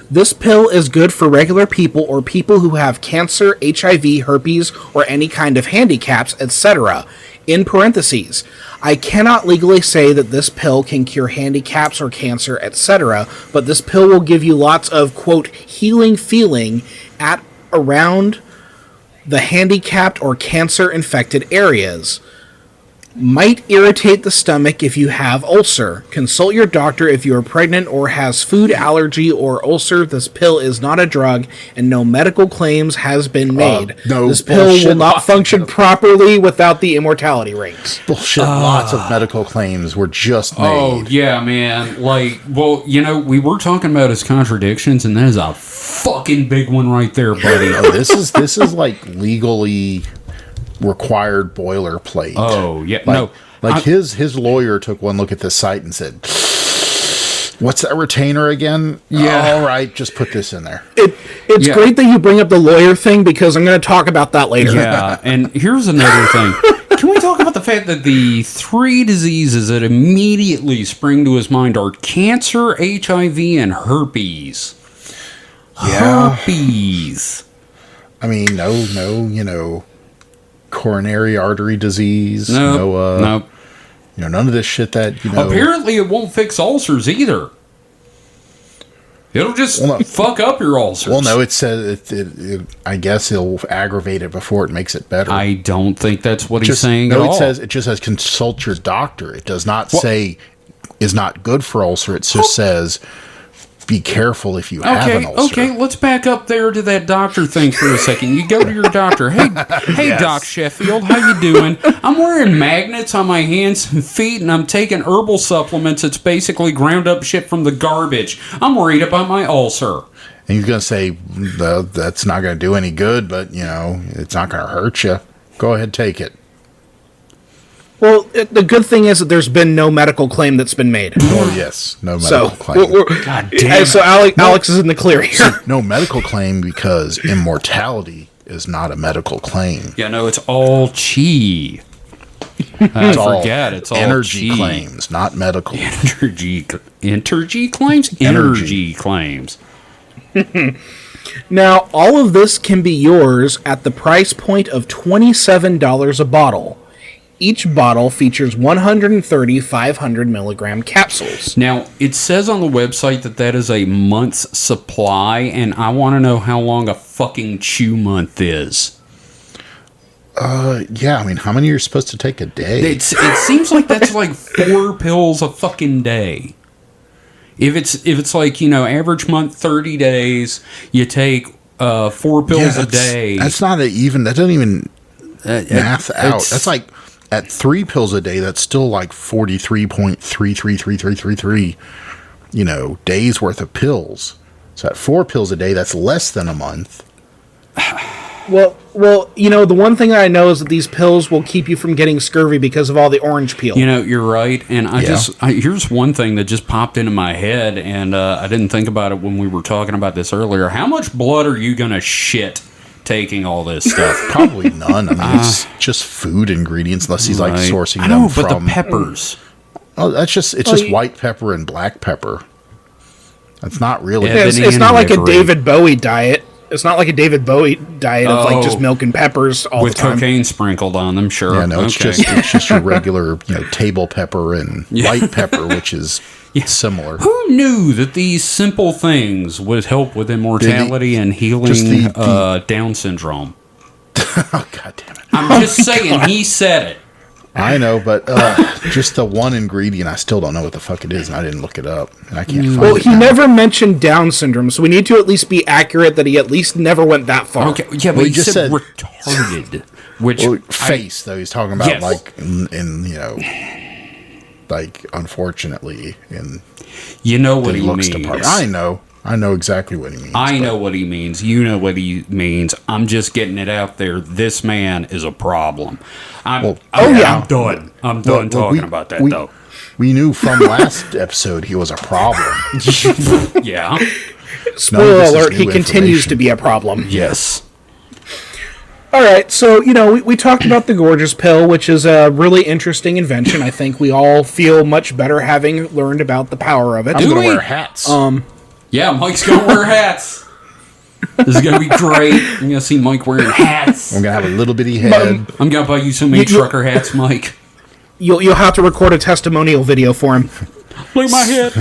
"This pill is good for regular people or people who have cancer, HIV, herpes, or any kind of handicaps, etc." In parentheses, "I cannot legally say that this pill can cure handicaps or cancer, etc., but this pill will give you lots of, quote, healing feeling at around the handicapped or cancer-infected areas." Might irritate the stomach if you have ulcer. Consult your doctor if you are pregnant or has food allergy or ulcer. This pill is not a drug and no medical claims has been made. No this pill bullshit. will not function properly without the immortality rates. Bullshit. Lots of medical claims were just made. Oh, yeah, man. Like, well, we were talking about his contradictions, and that is a fucking big one right there, buddy. Oh, this is like legally required boilerplate. Oh, yeah. His lawyer took one look at this site and said, "What's that retainer again?" Yeah. All right, just put this in there. It's great that you bring up the lawyer thing because I'm going to talk about that later. Yeah, and here's another thing. Can we talk about the fact that the 3 diseases that immediately spring to his mind are cancer, HIV, and herpes? Yeah. Herpes. I mean, no, coronary artery disease. No. None of this shit that, Apparently it won't fix ulcers either. It'll just fuck up your ulcers. Well, no, it says I guess it'll aggravate it before it makes it better. I don't think that's what he's saying at all. It just says consult your doctor. It does not say is not good for ulcer. It just says be careful if you have an ulcer. Okay, let's back up there to that doctor thing for a second. You go to your doctor. Hey, Yes. Doc Sheffield, how you doing? I'm wearing magnets on my hands and feet, and I'm taking herbal supplements. It's basically ground up shit from the garbage. I'm worried about my ulcer. And he's going to say, that's not going to do any good, but, it's not going to hurt you. Go ahead, take it. Well, the good thing is that there's been no medical claim that's been made. Oh, yes. No medical claim. God damn. So Alex is in the clear here. No medical claim because immortality is not a medical claim. Yeah, no, it's all chi. It's all chi. energy claims, not medical. Energy claims? Energy claims. Now, all of this can be yours at the price point of $27 a bottle. Each bottle features 130 500 milligram capsules. Now, it says on the website that is a month's supply, and I want to know how long a fucking chew month is. Yeah, I mean, how many are you supposed to take a day? It seems like that's like 4 pills a fucking day. If it's like, average month 30 days, you take 4 pills a day. That doesn't even math out. That's like at 3 pills a day, that's still like 43.333333, days worth of pills. So at 4 pills a day, that's less than a month. Well, the one thing that I know is that these pills will keep you from getting scurvy because of all the orange peel. You're right. And here's one thing that just popped into my head, and I didn't think about it when we were talking about this earlier. How much blood are you going to shit taking all this stuff? Probably none. I mean, it's just food ingredients, unless he's like sourcing I know, them from. but the peppers. Oh, it's just white pepper and black pepper. That's not really. Yeah, it's not like a David Bowie diet. It's not like a David Bowie diet of like just milk and peppers all the time. With cocaine sprinkled on them, sure. Yeah, no, it's just your regular, table pepper and white pepper, which is similar. Who knew that these simple things would help with immortality and healing Down syndrome? Oh, God damn it. I'm just saying, he said it. I know, but just the one ingredient, I still don't know what the fuck it is, and I didn't look it up, and I can't find it. Well, he never mentioned Down syndrome, so we need to at least be accurate that he at least never went that far. Okay, yeah, but he just said retarded. Which face, though, he's talking about, like, like, unfortunately, in you know what he means. Department. I know exactly what he means. I know what he means. You know what he means. I'm just getting it out there. This man is a problem. I'm done. I'm done talking about that, though. We knew from last episode he was a problem. Yeah. Spoiler alert, he continues to be a problem. Yes. All right, so, we talked about the Gorgeouspil, which is a really interesting invention. I think we all feel much better having learned about the power of it. I'm going to wear hats. Yeah, Mike's going to wear hats. This is going to be great. I'm going to see Mike wearing hats. I'm going to have a little bitty head. I'm going to buy you so many trucker hats, Mike. You'll have to record a testimonial video for him. Look at my head.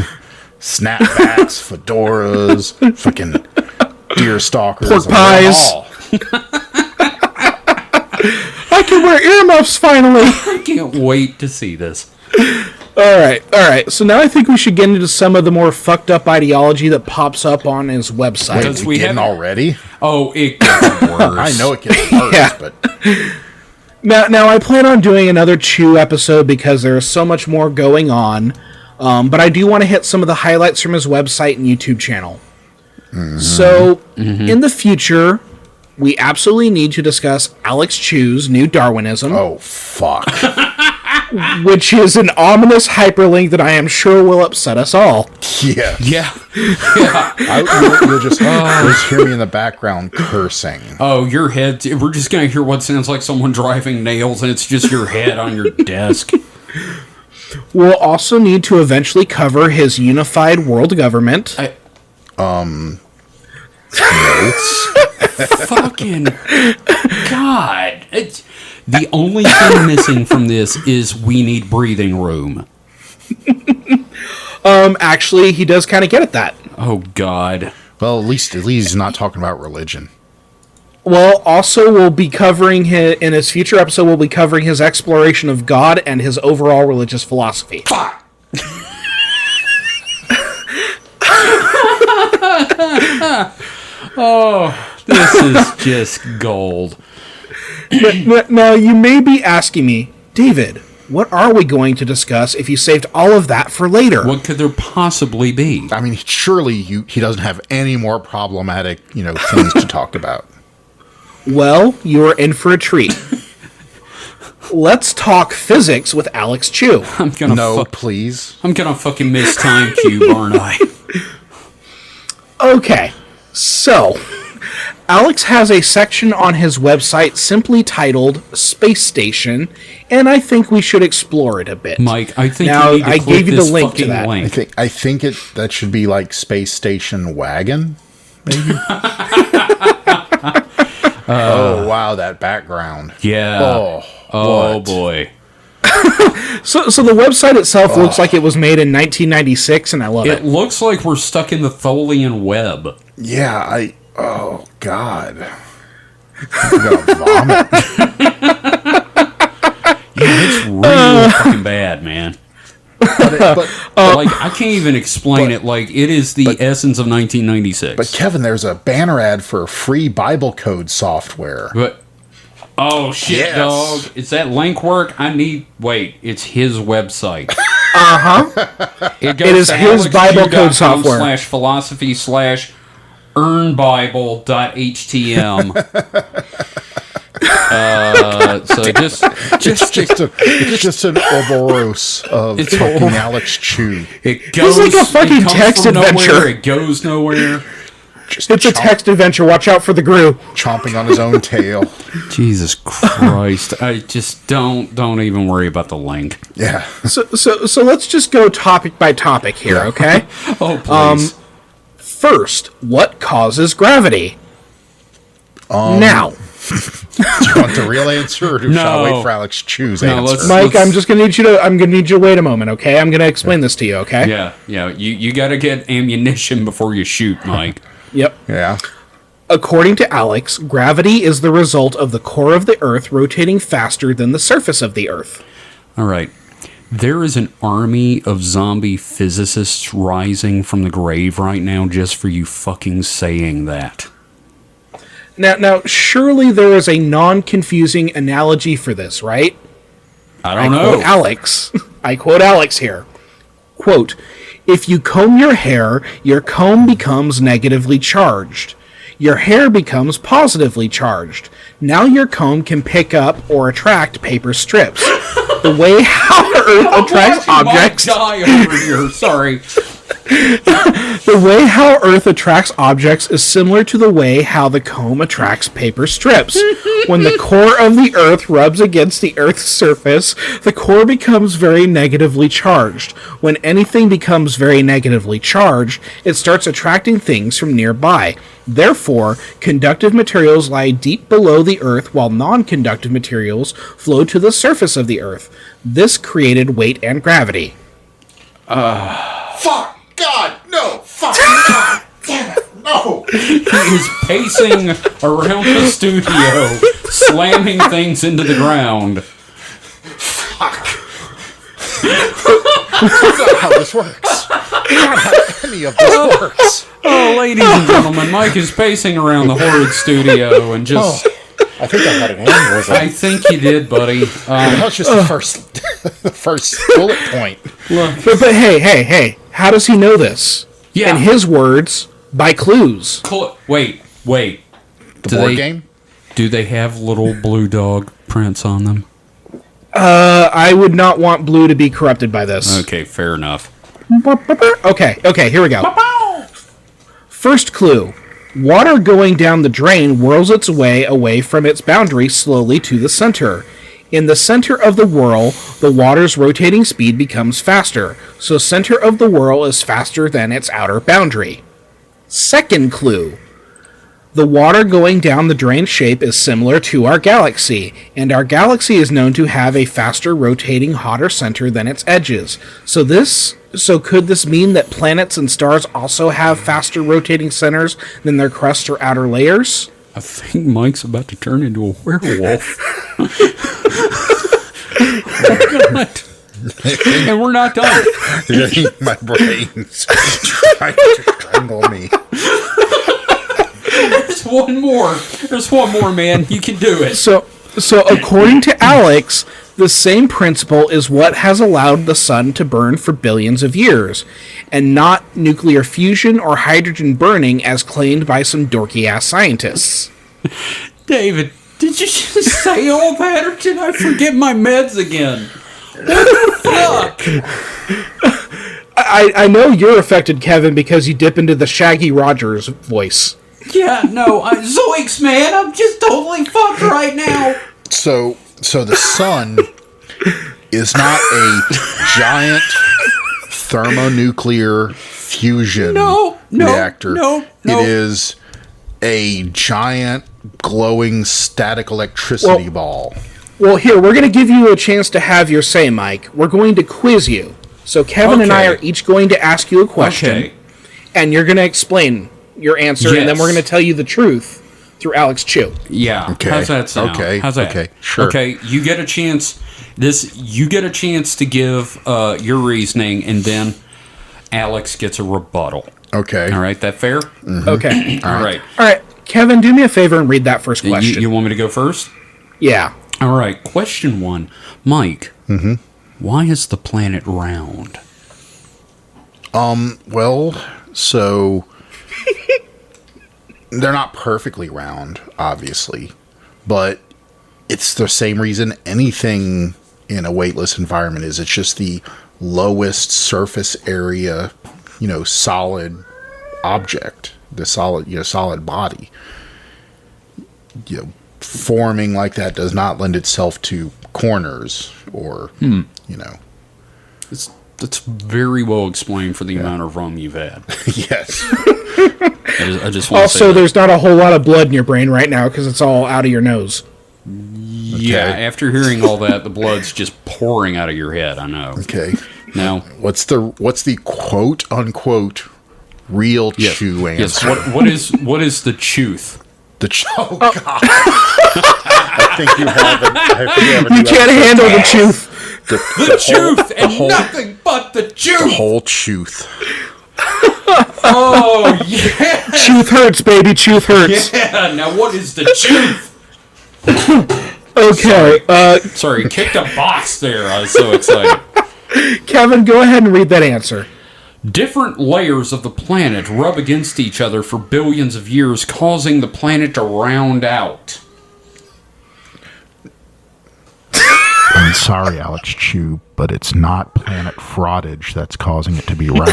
Snapbacks, fedoras, fucking deer stalkers. Pork pies. I can wear earmuffs finally. I can't wait to see this. All right. So now I think we should get into some of the more fucked up ideology that pops up on his website. Does We didn't haven't- already? Oh, it gets worse. I know it gets worse, Yeah. but Now I plan on doing another Chew episode because there is so much more going on. But I do want to hit some of the highlights from his website and YouTube channel. So, in the future, we absolutely need to discuss Alex Chui's new Darwinism, oh fuck. which is an ominous hyperlink that I am sure will upset us all. Yeah. Yeah. You'll just hear me in the background cursing. Oh, your head. We're just going to hear what sounds like someone driving nails, and it's just your head on your desk. We'll also need to eventually cover his unified world government. Fucking God. The only thing missing from this is we need breathing room. Actually, he does kind of get at that. Oh, God. Well, at least he's not talking about religion. Well, also we'll be covering in his future episode. We'll be covering his exploration of God and his overall religious philosophy. Fuck. Oh, this is just gold. Now, you may be asking me, David, what are we going to discuss if you saved all of that for later? What could there possibly be? I mean, surely he doesn't have any more problematic, things to talk about. Well, you're in for a treat. Let's talk physics with Alex Chui. I'm gonna No, please. I'm gonna fucking miss Time Cube, aren't I? Okay, so Alex has a section on his website simply titled Space Station, and I think we should explore it a bit. Mike, I think Now, you need to I click gave you the this link to fucking that. link. I think that should be like Space Station Wagon, maybe. Oh wow, that background. Yeah. Oh, what? Boy. So the website itself looks like it was made in 1996, and I love It it. looks like we're stuck in the Tholian web. Yeah, oh god. I'm gonna vomit. Yeah, it's really fucking bad, man. But Like, I can't even explain it. Like, it is the essence of 1996. But Kevin, there's a banner ad for free Bible code software. Oh, shit, Yes. dog. Is that link work? Wait, it's his website. It is his Bible code software. /philosophy /earnbible.htm. So It's just an Ouroboros of It's fucking all- Alex Chui. it goes. like a fucking it comes text from adventure. Nowhere, it goes nowhere. Just It's a text adventure. Watch out for the Gru. chomping on his own tail. Jesus Christ! I just don't even worry about the link. Yeah. So let's just go topic by topic here, okay? Oh please. First, what causes gravity? Now, Do you want the real answer, or shall I wait for Alex Chui's answer? let's- Mike, I'm gonna need you to wait a moment, okay? I'm gonna explain this to you, okay? Yeah. You got to get ammunition before you shoot, Mike. Yep. Yeah. According to Alex, gravity is the result of the core of the Earth rotating faster than the surface of the Earth. All right. There is an army of zombie physicists rising from the grave right now just for you fucking saying that. Now, surely there is a non-confusing analogy for this, right? I don't Quote know. Alex. I quote Alex here. Quote, if you comb your hair, your comb becomes negatively charged. Your hair becomes positively charged. Now your comb can pick up or attract paper strips. The way how Earth attracts objects... Die over here. Sorry. The way how Earth attracts objects is similar to the way how the comb attracts paper strips. When the core of the Earth rubs against the Earth's surface, the core becomes very negatively charged. When anything becomes very negatively charged, it starts attracting things from nearby. Therefore, conductive materials lie deep below the Earth while non-conductive materials flow to the surface of the Earth. This created weight and gravity. Fuck! God! No! Fuck! God! Damn it! No! He is pacing around the studio, slamming things into the ground. Fuck. That's not how this works. That's not how any of this works. Oh, ladies and gentlemen, Mike is pacing around the horrid studio and just... I think I had an aneurysm. I think you did, buddy. That was just the first bullet point. Look, But hey, how does he know this? yeah. In his words, by clues. Wait. The board game? Do they have little blue dog prints on them? I would not want Blue to be corrupted by this. Okay, fair enough. Okay, here we go. First clue. Water going down the drain whirls its way away from its boundary slowly to the center. In the center of the whirl, the water's rotating speed becomes faster, so center of the whirl is faster than its outer boundary. Second clue. The water going down the drain shape is similar to our galaxy, and our galaxy is known to have a faster rotating hotter center than its edges. So could this mean that planets and stars also have faster rotating centers than their crust or outer layers? I think Mike's about to turn into a werewolf. And we're not done. My brain's trying to strangle me. There's one more. There's one more, man. You can do it. So according to Alex, the same principle is what has allowed the sun to burn for billions of years, and not nuclear fusion or hydrogen burning as claimed by some dorky-ass scientists. David, did you just say all that, or did I forget my meds again? What the fuck? I know you're affected, Kevin, because you dip into the Shaggy Rogers voice. Yeah, no, Zoinks, man, I'm just totally fucked right now. So the sun is not a giant thermonuclear fusion reactor. No. It is a giant glowing static electricity ball. Well, here, we're going to give you a chance to have your say, Mike. We're going to quiz you. So Kevin and I are each going to ask you a question, and you're going to explain your answer, and then we're going to tell you the truth through Alex Chui. Yeah. Okay. How's that sound? Okay. How's that? Okay. Sure. Okay. You get a chance. You get a chance to give your reasoning, and then Alex gets a rebuttal. Okay. All right. That fair? Mm-hmm. Okay. All right. All right. Kevin, do me a favor and read that first question. You want me to go first? Yeah. All right. Question 1. Mike. Mm-hmm. Why is the planet round? Well, so they're not perfectly round, obviously, but it's the same reason anything in a weightless environment is. It's just the lowest surface area, solid object, the solid body. Forming like that does not lend itself to corners or, It's very well explained for the amount of rum you've had. Yes. I just want to say Also, that. there's not a whole lot of blood in your brain right now because it's all out of your nose. Yeah, Okay. after hearing all that, the blood's just pouring out of your head. I know. Okay. Now, What's the quote unquote real chew answer? yes. What is the truth? Oh God! I think you have You can't handle the truth. The truth and nothing but the The truth. whole truth. Oh yeah, Truth hurts, baby. Truth hurts. yeah. Now what is the truth? Okay. Sorry, kicked a box there. I was so excited. Kevin, go ahead and read that answer. Different layers of the planet rub against each other for billions of years, causing the planet to round out. I'm sorry, Alex Chui, but it's not planet frottage that's causing it to be round.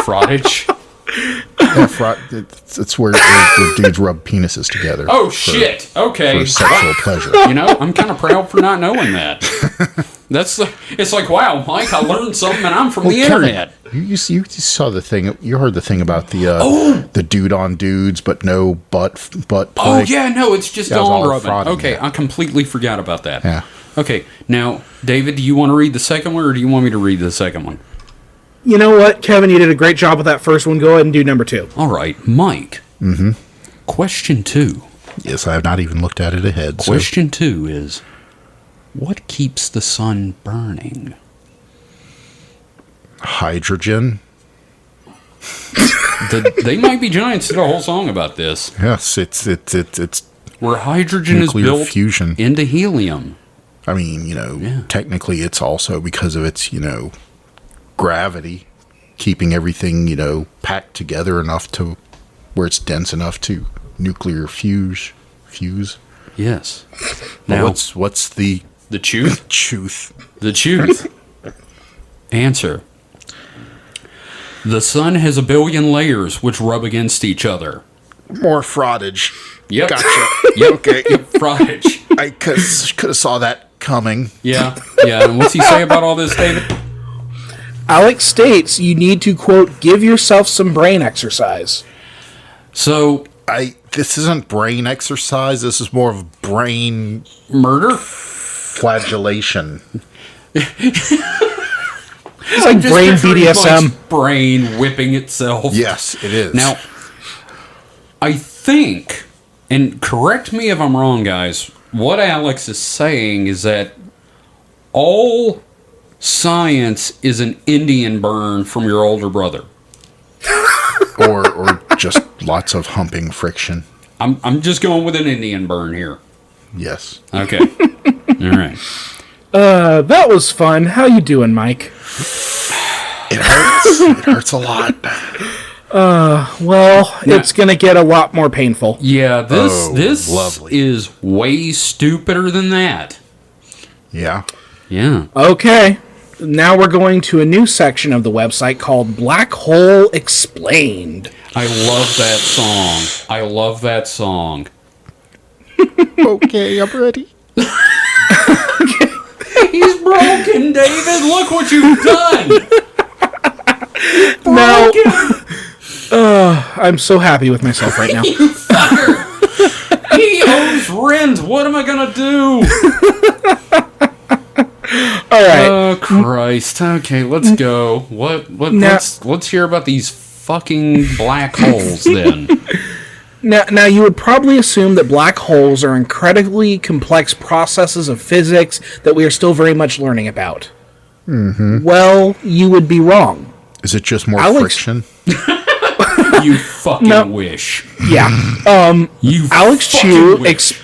Frottage. It's where the dudes rub penises together. Oh shit. Okay. For sexual pleasure. I'm kind of proud for not knowing that. It's like, wow, Mike, I learned something, and I'm from the Kevin, internet. You saw the thing. You heard the thing about the dude on dudes, but no butt play. Oh yeah, no, it's just That was on all rubbing. fraud, Okay, yeah. I completely forgot about that. Yeah. Okay, now, David, do you want to read the second one, or do you want me to read the second one? You know what, Kevin? You did a great job with that first one. Go ahead and do number 2. All right, Mike. Mm-hmm. Question 2. Yes, I have not even looked at it ahead. Question 2 is, what keeps the sun burning? Hydrogen. They Might Be Giants did a whole song about this. Yes, it's Where hydrogen is nuclear built fusion. into helium. I mean, technically it's also because of its, gravity, keeping everything, packed together enough to where it's dense enough to nuclear fuse. Yes. Now, Now, what's the truth? truth? The truth. Answer. The sun has a billion layers which rub against each other. More fraudage. Yep. Gotcha. Yep. Okay. Yep. Fraudage. I could have saw that coming. Yeah. Yeah. And what's he say about all this, David? Alex states you need to, quote, give yourself some brain exercise. So, This isn't brain exercise. This is more of brain murder? flagellation. It's like Just brain picturing Mike's BDSM. brain whipping itself. Yes, it is. Now, I think, and correct me if I'm wrong, guys, what Alex is saying is that all science is an Indian burn from your older brother. or just lots of humping friction. I'm just going with an Indian burn here. Yes. Okay. All right. That was fun. How you doing, Mike? It hurts. It hurts a lot. Well, it's going to get a lot more painful. Yeah, this lovely. is way stupider than that. Yeah. Yeah. Okay. Now we're going to a new section of the website called Black Hole Explained. I love that song. I love that song. Okay, I'm ready. He's broken, David. Look what you've done. Now, I'm so happy with myself right now. You fucker. He owes rent. What am I gonna do? All right. Oh Christ. Okay, let's go. Let's hear about these fucking black holes then. Now, you would probably assume that black holes are incredibly complex processes of physics that we are still very much learning about. Mm-hmm. Well, you would be wrong. Is it just more Alex- friction? You fucking wish. Yeah. You Alex fucking Chui wish.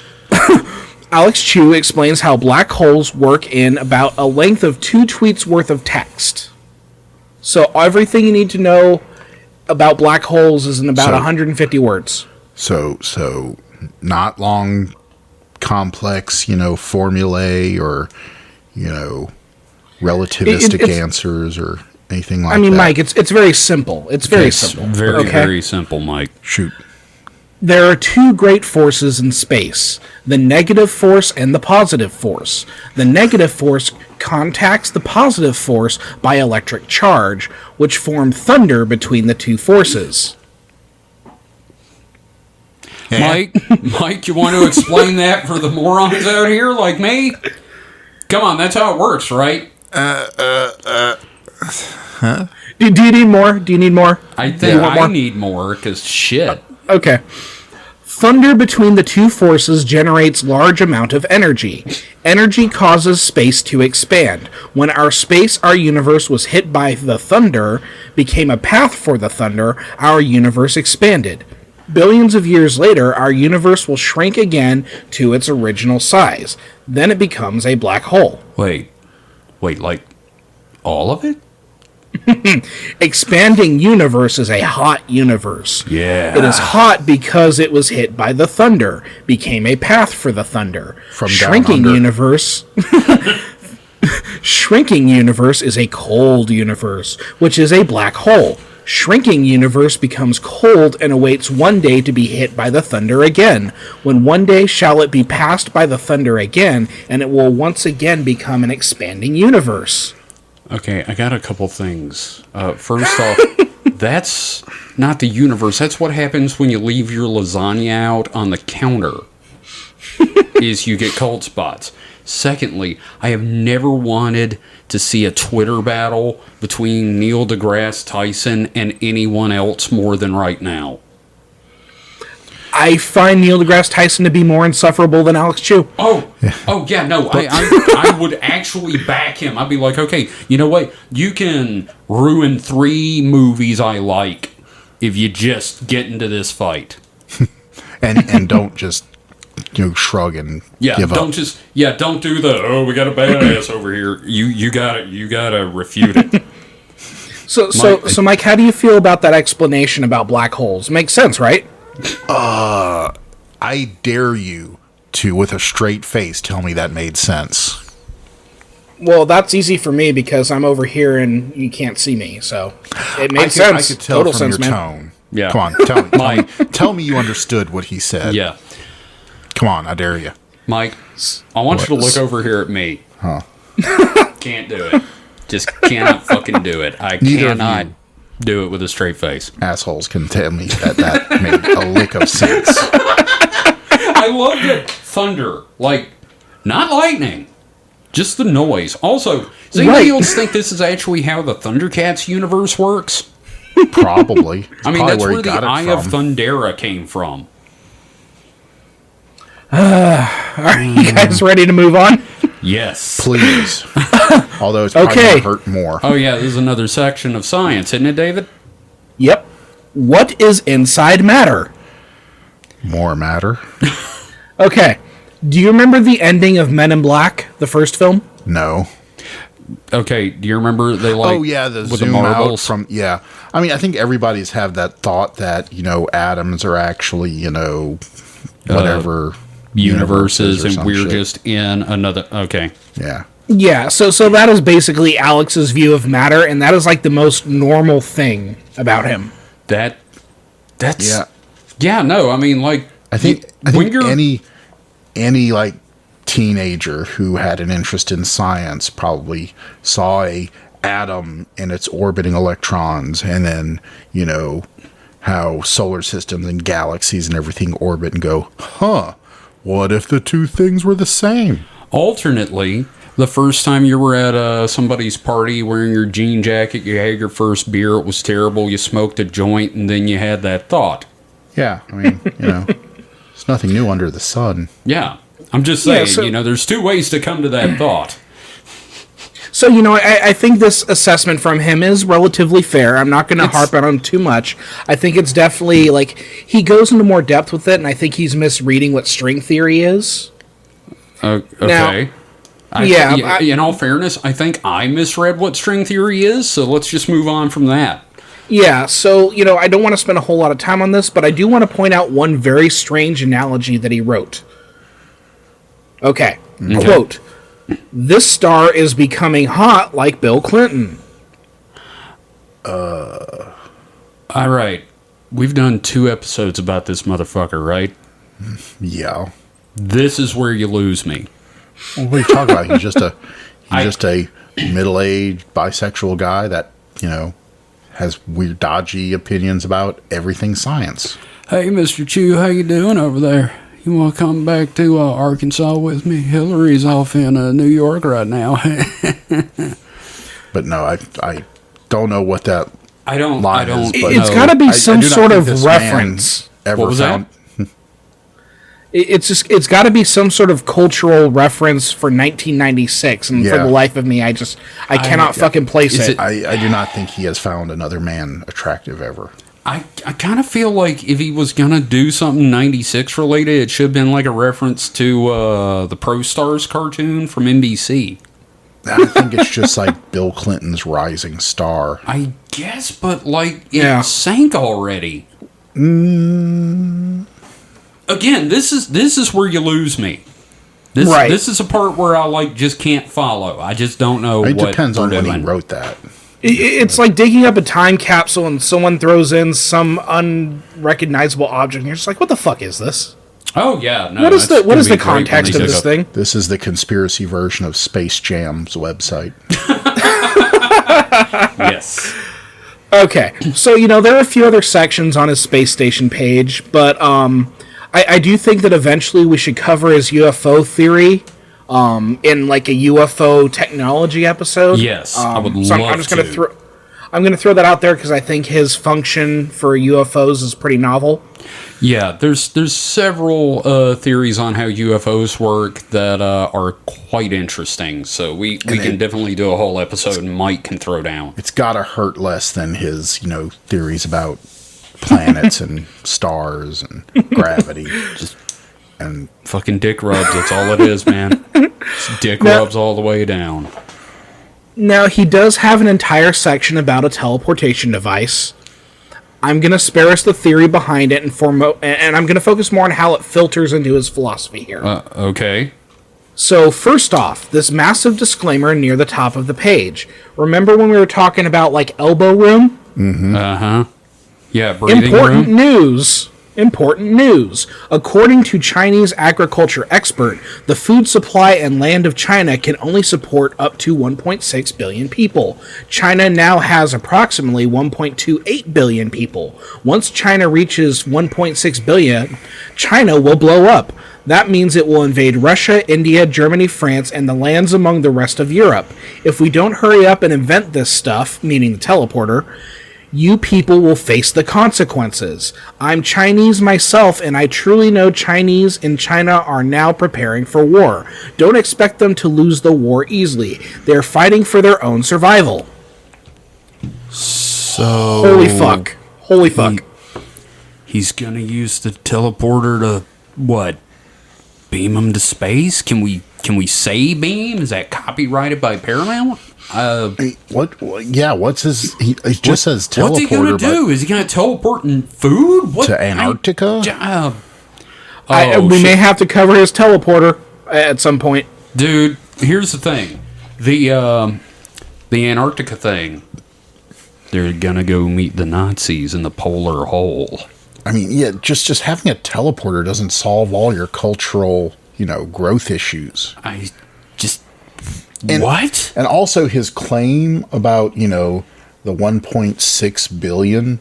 Alex Chui explains how black holes work in about a length of 2 tweets worth of text. So everything you need to know about black holes is in about 150 words. So not long, complex, formulae or, relativistic answers or anything like that. I mean, Mike, it's very simple. It's very simple. Very, okay? very simple, Mike. Shoot. There are 2 great forces in space, the negative force and the positive force. The negative force contacts the positive force by electric charge, which form thunder between the 2 forces. Mike, you want to explain that for the morons out here like me? Come on, that's how it works, right? Do you need more? Do you need more? I think I need more, because shit. Okay. Thunder between the 2 forces generates large amount of energy. Energy causes space to expand. When our universe was hit by the thunder, became a path for the thunder, our universe expanded. Billions of years later, our universe will shrink again to its original size. Then it becomes a black hole. Wait, like all of it? Expanding universe is a hot universe. Yeah. It is hot because it was hit by the thunder, became a path for the thunder. From shrinking down under. universe. Shrinking universe is a cold universe, which is a black hole. Shrinking universe becomes cold and awaits one day to be hit by the thunder again. When one day shall it be passed by the thunder again, and it will once again become an expanding universe. Okay, I got a couple things. First off, that's not the universe. That's what happens when you leave your lasagna out on the counter, is you get cold spots. Secondly, I have never wanted to see a Twitter battle between Neil deGrasse Tyson and anyone else more than right now. I find Neil deGrasse Tyson to be more insufferable than Alex Chui. I would actually back him. I'd be like, okay, you know what? You can ruin 3 movies I like if you just get into this fight. and don't just shrug and give up. Don't do the we got a badass over here. You gotta refute it. So Mike, how do you feel about that explanation about black holes? Makes sense, right? I dare you to, with a straight face, tell me that made sense. Well, that's easy for me because I'm over here and you can't see me, so it makes sense. I could tell Total from sense, your man. tone. Yeah. Come on, tell me you understood what he said. Yeah. Come on, I dare you. Mike, I want you to look over here at me. Huh. Can't do it. Just cannot fucking do it. I Neither of cannot you do it with a straight face. assholes can tell me that made a lick of sense. I loved it. Thunder. Like, not lightning. Just the noise. Also, does anybody else think this is actually how the Thundercats universe works? Probably. I mean, that's where the Eye of Thundera came from. Are you guys ready to move on? Yes. Please. Although it's probably going to hurt more. Oh, yeah, this is another section of science, isn't it, David? Yep. What is inside matter? More matter? Okay. Do you remember the ending of Men in Black, the first film? No. Okay, do you remember they like... Oh, yeah, the with zoom the out marbles? from... Yeah. I mean, I think everybody's have that thought that, atoms are actually, whatever... universes or and some we're shit. just in another... Okay. Yeah. Yeah, so that is basically Alex's view of matter, and that is like the most normal thing about him. That's... Yeah. Yeah, no, I mean, like... I think when you're... any like teenager who had an interest in science probably saw a atom and its orbiting electrons, and then how solar systems and galaxies and everything orbit, and go, what if the two things were the same? Alternately, the first time you were at somebody's party wearing your jean jacket, you had your first beer, it was terrible, you smoked a joint, and then you had that thought. Yeah, I mean, there's nothing new under the sun. Yeah. I'm just saying, there's 2 ways to come to that thought. So, I think this assessment from him is relatively fair. I'm not going to harp on him too much. I think it's definitely, he goes into more depth with it, and I think he's misreading what string theory is. Okay. Now, in all fairness, I think I misread what string theory is, so let's just move on from that. Yeah, so, I don't want to spend a whole lot of time on this, but I do want to point out one very strange analogy that he wrote. Okay. Quote, "This star is becoming hot like Bill Clinton." All right. We've done 2 episodes about this motherfucker, right? Yeah. This is where you lose me. Well, what are you talking about? He's just a middle-aged bisexual guy that, has weird, dodgy opinions about everything science. Hey, Mr. Chew, how you doing over there? You want to come back to Arkansas with me? Hillary's off in New York right now. But no, I don't know what that I don't. is. But It's got to be some sort of reference. Ever was found? It's got to be some sort of cultural reference for 1996, and for the life of me, I cannot fucking place it. I do not think he has found another man attractive ever. I kind of feel like if he was gonna do something 96 related, it should have been like a reference to the Pro Stars cartoon from NBC. I think it's just like Bill Clinton's rising star. I guess, but it sank already. Again, this is where you lose me. This is a part where I just can't follow. I just don't know. It depends on when he wrote that. It's like digging up a time capsule and someone throws in some unrecognizable object, and you're just like, "What the fuck is this?" Oh yeah, no. What is the context of this thing? This is the conspiracy version of Space Jam's website. Yes. Okay, so there are a few other sections on his space station page, but I do think that eventually we should cover his UFO theory in like a UFO technology episode. Yes, I would So love I'm just going to. to I'm going to throw that out there because I think his function for UFOs is pretty novel. Yeah, there's several theories on how UFOs work that are quite interesting. So we can definitely do a whole episode, and Mike can throw down. It's gotta hurt less than his, theories about planets and stars and gravity. And Fucking dick rubs, that's all it is, man. It's dick rubs all the way down. Now, he does have an entire section about a teleportation device. I'm going to spare us the theory behind it, and I'm going to focus more on how it filters into his philosophy here. Okay. So, first off, this massive disclaimer near the top of the page. Remember when we were talking about, like, elbow room? Mm-hmm. Uh-huh. Yeah, breathing Important room. news. Important news. According to Chinese agriculture expert, the food supply and land of China can only support up to 1.6 billion people. China now has approximately 1.28 billion people. Once China reaches 1.6 billion, China will blow up. That means it will invade Russia, India, Germany, France, and the lands among the rest of Europe. If we don't hurry up and invent this stuff, meaning the teleporter, you people will face the consequences. I'm Chinese myself, and I truly know Chinese in China are now preparing for war. Don't expect them to lose the war easily. They're fighting for their own survival. So Holy fuck. Holy fuck. He's gonna use the teleporter to what? Beam him to space? Can we say beam? Is that copyrighted by Paramount? what's his? He just says teleporter. What's he gonna do? Is he gonna teleport in food? What? To Antarctica? We may have to cover his teleporter at some point. Dude, here's the thing. The Antarctica thing. They're gonna go meet the Nazis in the polar hole. I mean, yeah, just having a teleporter doesn't solve all your cultural, growth issues. What? And also his claim about, the 1.6 billion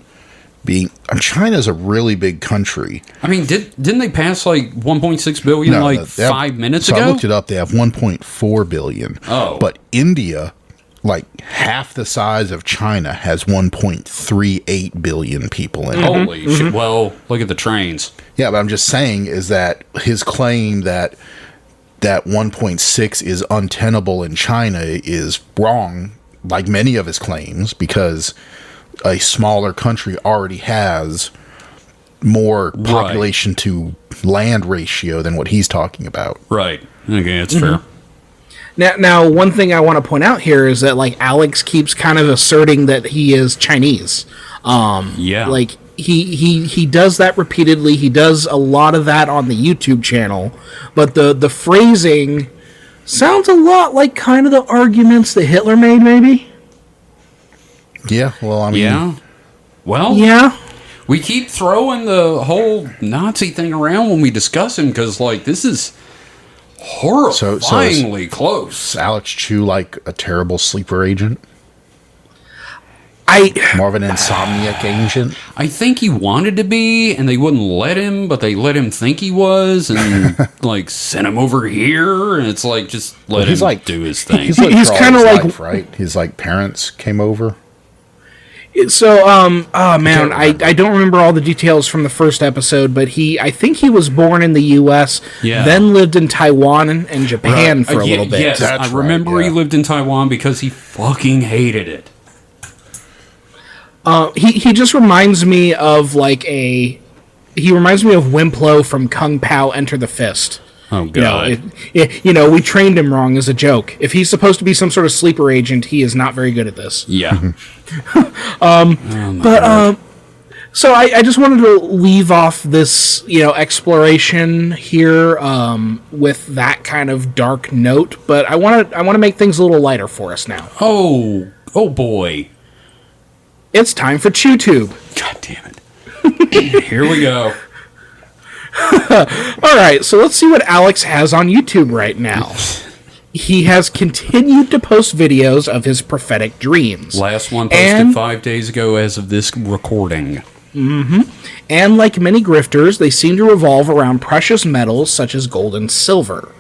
being... China's a really big country. I mean, didn't they pass like 1.6 billion 5 minutes ago? I looked it up. They have 1.4 billion. Oh. But India, like half the size of China, has 1.38 billion people in it. Holy shit. Well, look at the trains. Yeah, but I'm just saying is that his claim that 1.6 is untenable in China is wrong, like many of his claims, because a smaller country already has more population to land ratio than what he's talking about. Right. Okay, that's fair. Now, one thing I want to point out here is that, like, Alex keeps kind of asserting that he is Chinese. Yeah. Like, he does that repeatedly. He does a lot of that on the YouTube channel. But the phrasing sounds a lot like kind of the arguments that Hitler made, maybe? Yeah, well, I mean... Yeah. Well, Yeah. we keep throwing the whole Nazi thing around when we discuss him because, like, this is horrifyingly close. Is Alex Chui like a terrible sleeper agent? More of an insomniac agent? I think he wanted to be, and they wouldn't let him, but they let him think he was, and like sent him over here, and it's like just let him do his thing. He's kind of like life, right? His parents came over. So, man, I don't remember all the details from the first episode, but I think he was born in the U.S., then lived in Taiwan and Japan for a little bit. Yes, I remember he lived in Taiwan because he fucking hated it. He just reminds me of he reminds me of Wimplo from Kung Pao Enter the Fist. Oh, God. We trained him wrong as a joke. If he's supposed to be some sort of sleeper agent, he is not very good at this. Yeah. So I just wanted to leave off this, exploration here with that kind of dark note, but I want to make things a little lighter for us now. Oh boy. It's time for ChewTube. God damn it. Here we go. All right, so let's see what Alex has on YouTube right now. He has continued to post videos of his prophetic dreams. Last one posted 5 days ago as of this recording. And like many grifters, they seem to revolve around precious metals such as gold and silver.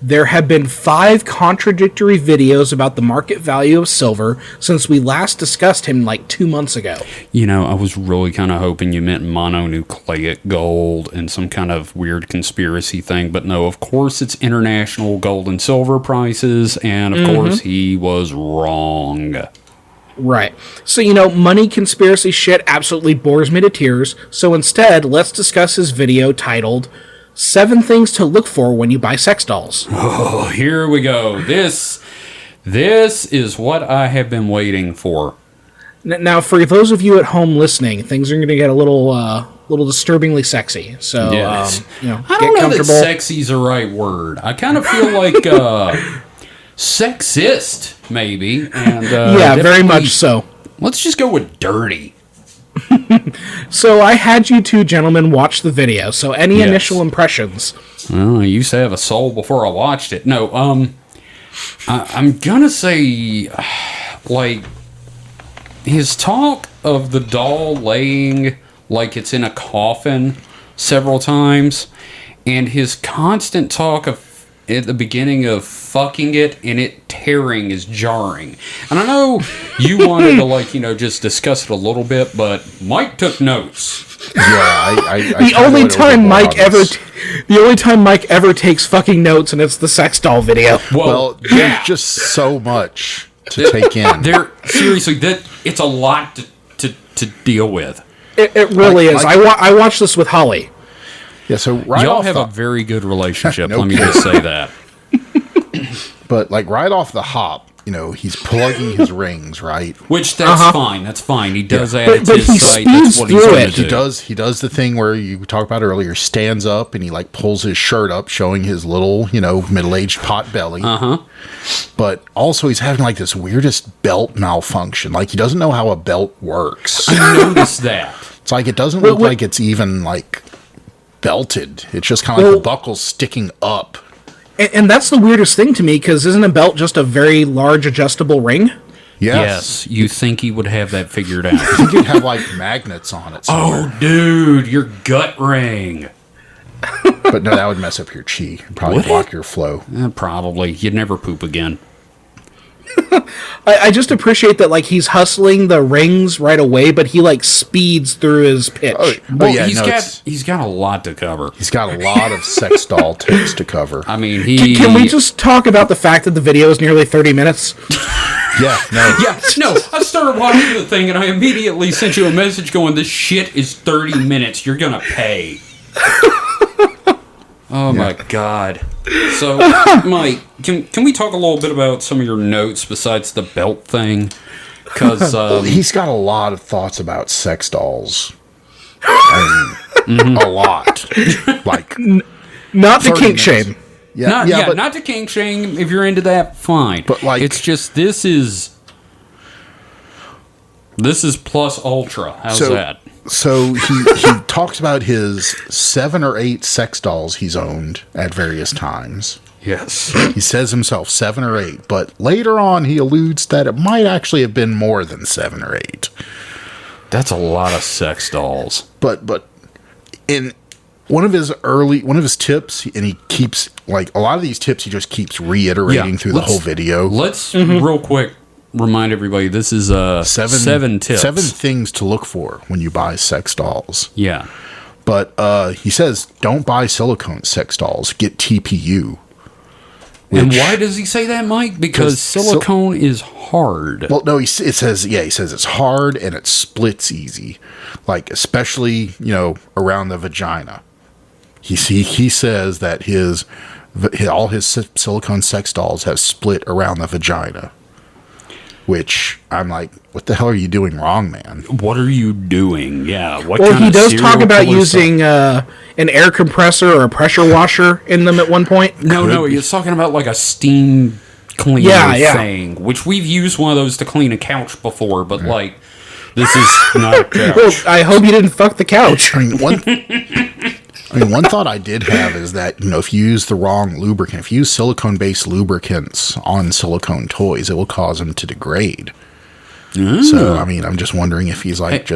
There have been 5 contradictory videos about the market value of silver since we last discussed him like 2 months ago. You know, I was really kind of hoping you meant mononucleic gold and some kind of weird conspiracy thing, but no, of course it's international gold and silver prices, and of course he was wrong. Right. So, money conspiracy shit absolutely bores me to tears, so instead, let's discuss his video titled 7 Things to Look For When You Buy Sex Dolls. Oh, here we go. This is what I have been waiting for. Now, for those of you at home listening, things are going to get a little disturbingly sexy. So, Yes. get I don't know comfortable. that sexy's the right word. I kind of feel like sexist, maybe. And Yeah, very much so. Let's just go with dirty. So I had you two gentlemen watch the video. So any Yes. initial impressions? Well, I used to have a soul before I watched it. No, I'm gonna say, like, his talk of the doll laying like it's in a coffin several times, and his constant talk of at the beginning of fucking it and it tearing is jarring. And I know you wanted to just discuss it a little bit, but Mike took notes. Yeah, I The kinda only went time overboard on this. the only time Mike ever takes fucking notes, and it's the sex doll video. Well, yeah. there's just so much to take in. There, seriously, it's a lot to deal with. It really is. Like- I watched this with Holly. Yeah, so right Y'all off have the, a very good relationship. No Let me just say that. but like right off the hop, he's plugging his rings, right? Which that's fine. That's fine. He does that. But- It's but his he site. speeds That's what he's through going it. to do. He does the thing where you talked about earlier, stands up and he like pulls his shirt up, showing his little, middle-aged pot belly. But also he's having like this weirdest belt malfunction. Like he doesn't know how a belt works. I noticed that. It's like it doesn't look like it's even like belted. It's just kind of like the buckle's sticking up. And that's the weirdest thing to me, because isn't a belt just a very large adjustable ring? Yes. Yes, you think he would have that figured out. I think you'd have like magnets on it somewhere. Oh, dude, your gut ring. But no, that would mess up your chi. Probably Would block it? your flow. Probably. You'd never poop again. I just appreciate that, like, he's hustling the rings right away, but he, like, speeds through his pitch. Well, yeah, he's got a lot to cover. he's got a lot of sex doll tips to cover. I mean, Can we just talk about the fact that the video is nearly 30 minutes? Yeah, no. Yeah, no, I started watching the thing and I immediately sent you a message going, this shit is 30 minutes. You're going to pay. Oh, my God. So, Mike, can we talk a little bit about some of your notes besides the belt thing? Because He's got a lot of thoughts about sex dolls. I mean, a lot. Like, Not the 30 kink minutes. shame. yeah, but not to kink shame. If you're into that, fine. But, like- it's just this is plus ultra. How's that? So he talks about his 7 or 8 sex dolls he's owned at various times. Yes. He says himself 7 or 8, but later on he alludes that it might actually have been more than 7 or 8. That's a lot of sex dolls. But in one of his tips, and he keeps like a lot of these tips he just keeps reiterating through the whole video. Let's real quick remind everybody this is 7 tips. 7 things to look for when you buy sex dolls. Yeah. But he says don't buy silicone sex dolls, get TPU. And why does he say that, Mike? Because silicone is hard. Well, no, he says it's hard and it splits easy, like especially around the vagina. He says that all his silicone sex dolls have split around the vagina, which I'm like, what the hell are you doing wrong, man? What are you doing? Yeah. What Well, kind he of does serial talk about killer using an air compressor or a pressure washer in them at one point. No, he's talking about like a steam cleaner Yeah. thing, which we've used one of those to clean a couch before, but like, this is not a couch. Well, I hope you didn't fuck the couch. I mean, one thought I did have is that, if you use the wrong lubricant, if you use silicone-based lubricants on silicone toys, it will cause them to degrade. So, I mean, I'm just wondering if he's like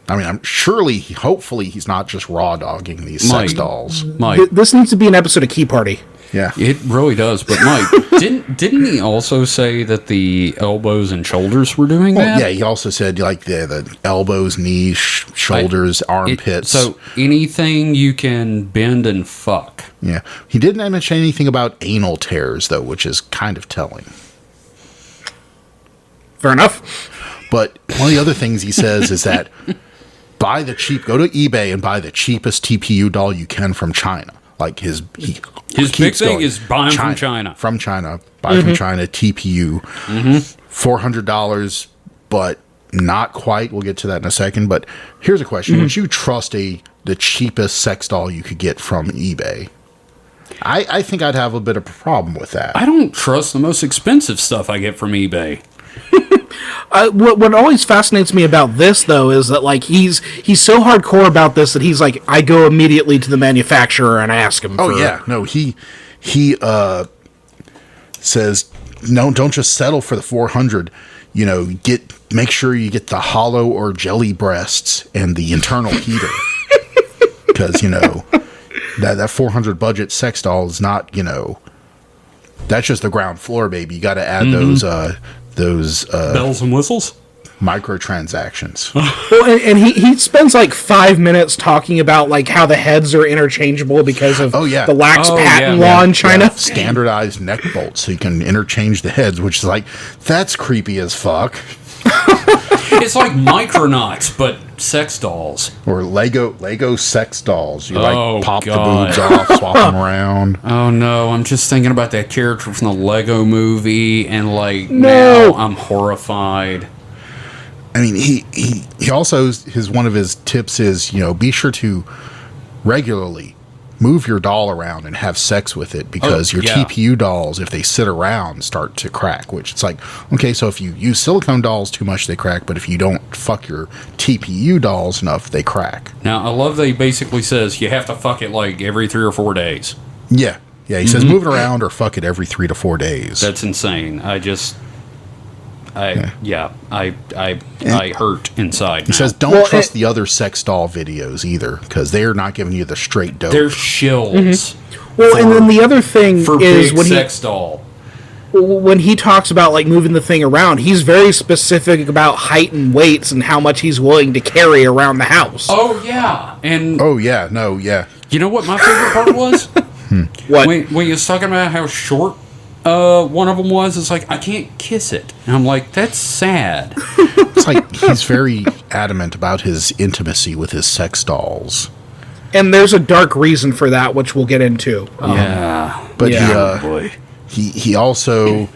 hopefully he's not just raw dogging these sex Mike. dolls. Mike, This needs to be an episode of Key Party. Yeah. It really does. But Mike, didn't he also say that the elbows and shoulders were doing that? Yeah, he also said like the elbows, knees, shoulders, armpits. So anything you can bend and fuck. Yeah. He didn't mention anything about anal tears, though, which is kind of telling. Fair enough. But one of the other things he says is that go to eBay and buy the cheapest TPU doll you can from China. Like his big thing is buying from China. From China. Buy from China, TPU. $400, but not quite. We'll get to that in a second. But here's a question. Would you trust the cheapest sex doll you could get from eBay? I think I'd have a bit of a problem with that. I don't trust the most expensive stuff I get from eBay. What always fascinates me about this, though, is that like he's so hardcore about this that he's like, I go immediately to the manufacturer and ask him. He says, no, don't just settle for the 400. Make sure you get the hollow or jelly breasts and the internal heater, because that 400 budget sex doll is not that's just the ground floor, baby. You got to add those bells and whistles, microtransactions. Well, and he spends like 5 minutes talking about like how the heads are interchangeable because of the lax patent law in China. Yeah. Standardized neck bolts, so you can interchange the heads, which is like, that's creepy as fuck. It's like Micronauts, but sex dolls. Or Lego sex dolls. You pop God. the boobs off, swap them around. Oh no, I'm just thinking about that character from the Lego movie, and now I'm horrified. I mean, he also, one of his tips is, be sure to regularly move your doll around and have sex with it, because your TPU dolls, if they sit around, start to crack, which it's like, okay, so if you use silicone dolls too much, they crack, but if you don't fuck your TPU dolls enough, they crack. Now, I love that he basically says you have to fuck it like every 3 or 4 days. Yeah. Yeah, he says move it around or fuck it every 3 to 4 days. That's insane. I hurt inside. He says don't trust the other sex doll videos either, because they're not giving you the straight dope. They're shills. Well, and then the other thing is when sex doll. When he talks about like moving the thing around, he's very specific about height and weights and how much he's willing to carry around the house. Oh yeah, and You know what my favorite part was? What? When he was talking about how short one of them was, it's like, I can't kiss it. And I'm like, that's sad. It's like he's very adamant about his intimacy with his sex dolls. And there's a dark reason for that, which we'll get into. But he also,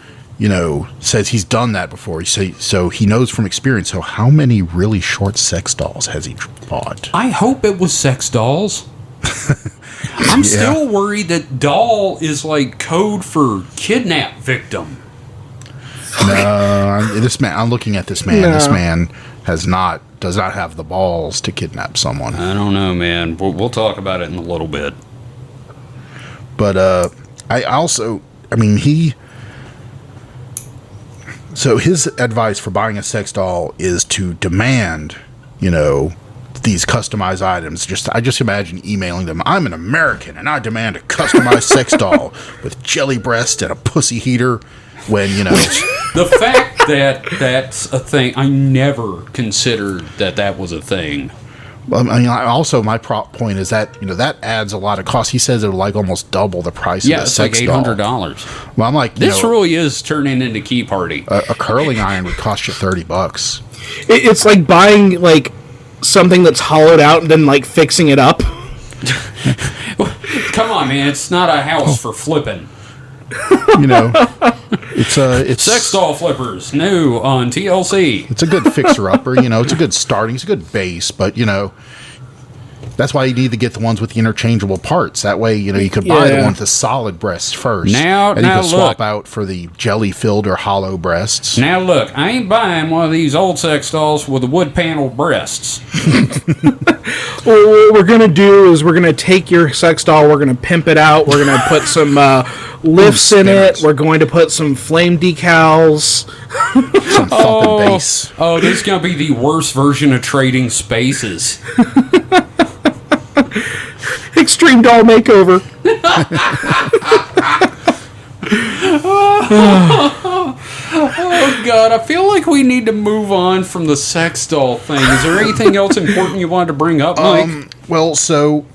says he's done that before. So he knows from experience. So how many really short sex dolls has he bought? I hope it was sex dolls. I'm still worried that doll is like code for kidnap victim. No, I'm looking at this man. No. This man does not have the balls to kidnap someone. I don't know, man. We'll talk about it in a little bit. But so his advice for buying a sex doll is to demand, these customized items. I just imagine emailing them, I'm an American and I demand a customized sex doll with jelly breast and a pussy heater, when the fact that that's a thing, I never considered that was a thing. Well, I mean, also my point is that that adds a lot of cost. He says it'll like almost double the price of the sex doll. Yeah, it's like $800. Well, I'm like, this really is turning into Key Party. A curling iron would cost you $30. It's like buying like something that's hollowed out and then like fixing it up. Come on, man! It's not a house for flipping. It's sex doll flippers new on TLC. It's a good fixer-upper. It's a good starting. It's a good base, but that's why you need to get the ones with the interchangeable parts. That way, you could buy the one with the solid breasts first. And you can swap out for the jelly-filled or hollow breasts. Now look, I ain't buying one of these old sex dolls with the wood panel breasts. Well, what we're going to do is we're going to take your sex doll, we're going to pimp it out, we're going to put some lifts in it, we're going to put some flame decals. Some thumping bass. Oh, this is going to be the worst version of Trading Spaces. Extreme doll makeover. Oh, God. I feel like we need to move on from the sex doll thing. Is there anything else important you wanted to bring up, Mike? Well, so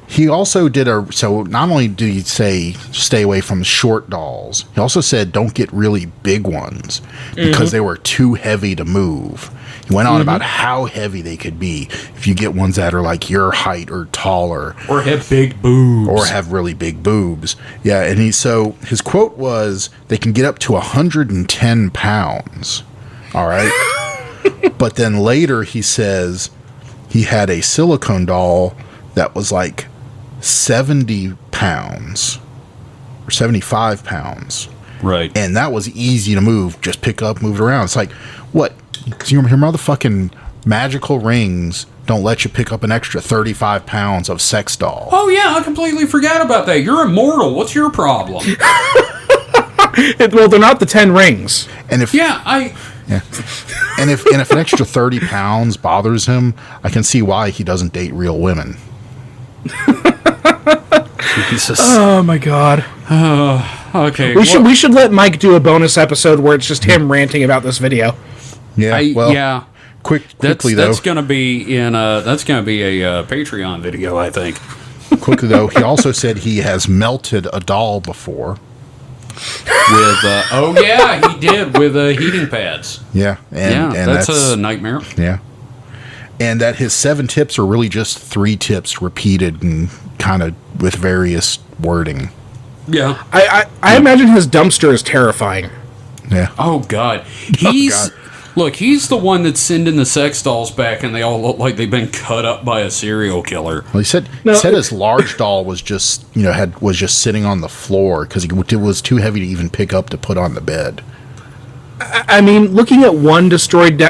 he also did so not only did he say stay away from short dolls, he also said don't get really big ones because they were too heavy to move. He went on about how heavy they could be if you get ones that are like your height or taller. Or have big boobs. Or have really big boobs. Yeah, and his quote was, they can get up to 110 pounds. All right? But then later he says he had a silicone doll that was like 70 pounds or 75 pounds. Right. And that was easy to move. Just pick up, move it around. It's like, what? Your motherfucking magical rings don't let you pick up an extra 35 pounds of sex doll. Oh, yeah, I completely forgot about that. You're immortal. What's your problem? Well, they're not the 10 rings. And if Yeah. and if an extra 30 pounds bothers him, I can see why he doesn't date real women. Jesus. Oh my god. Okay. We should let Mike do a bonus episode where it's just him ranting about this video. Yeah. Yeah. Quickly That's though. going to be a Patreon video, I think. Quickly though, he also said he has melted a doll before. With he did with heating pads. Yeah. And that's a nightmare. Yeah. And that his 7 tips are really just 3 tips repeated and kind of with various wording. Yeah. I imagine his dumpster is terrifying. Yeah. Oh God. Look, he's the one that's sending the sex dolls back, and they all look like they've been cut up by a serial killer. Well, he said his large doll was just was just sitting on the floor because it was too heavy to even pick up to put on the bed. I mean, looking at one destroyed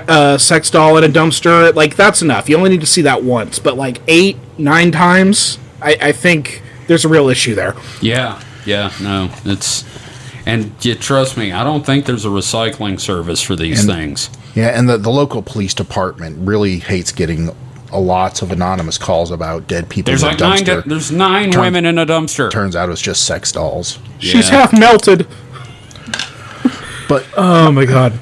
sex doll in a dumpster, like, that's enough. You only need to see that once. But, like, 8, 9 times, I think there's a real issue there. Yeah, no, and you trust me, I don't think there's a recycling service for these things. Yeah, and the local police department really hates getting lots of anonymous calls about dead people There's in a like dumpster. there's 9 women in a dumpster. Turns out it was just sex dolls. She's Yeah. half melted. But Oh my god.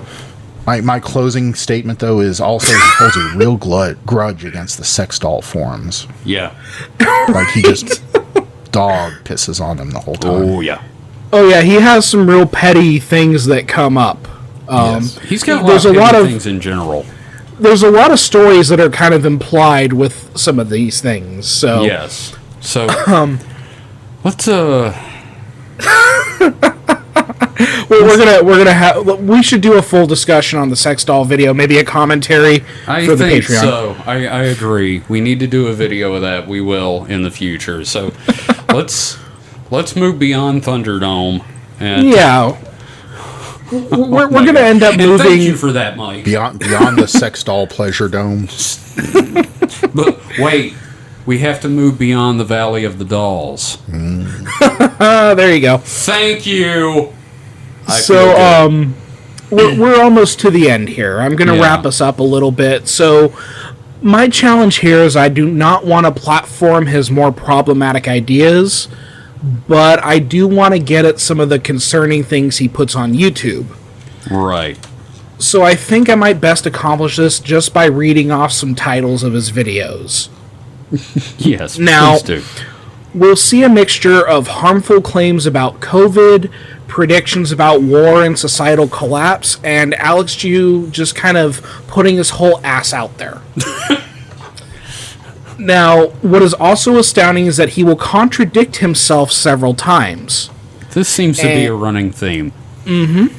my closing statement, though, is also he holds a real grudge against the sex doll forums. Yeah. Like, he just dog pisses on them the whole time. Oh yeah. Oh yeah, he has some real petty things that come up. Yes. He's got There's a a lot lot of of- things in general. There's a lot of stories that are kind of implied with some of these things. So Yes. So let's we should do a full discussion on the sex doll video, maybe a commentary I for the think Patreon. so. I agree. We need to do a video of that. We will in the future. So let's move beyond Thunderdome. And Yeah. We're going to end up and thank you moving. for that, Mike. Beyond the sex doll pleasure dome. But wait, we have to move beyond the Valley of the Dolls. There you go. Thank you. I So, feel good. we're almost to the end here. I'm going to Yeah. wrap us up a little bit. So, my challenge here is I do not want to platform his more problematic ideas, but I do want to get at some of the concerning things he puts on YouTube. Right. So I think I might best accomplish this just by reading off some titles of his videos. Yes. Now- please do. We'll see a mixture of harmful claims about COVID, predictions about war and societal collapse, and Alex Chui just kind of putting his whole ass out there. Now, what is also astounding is that he will contradict himself several times. This seems to be a And- running theme.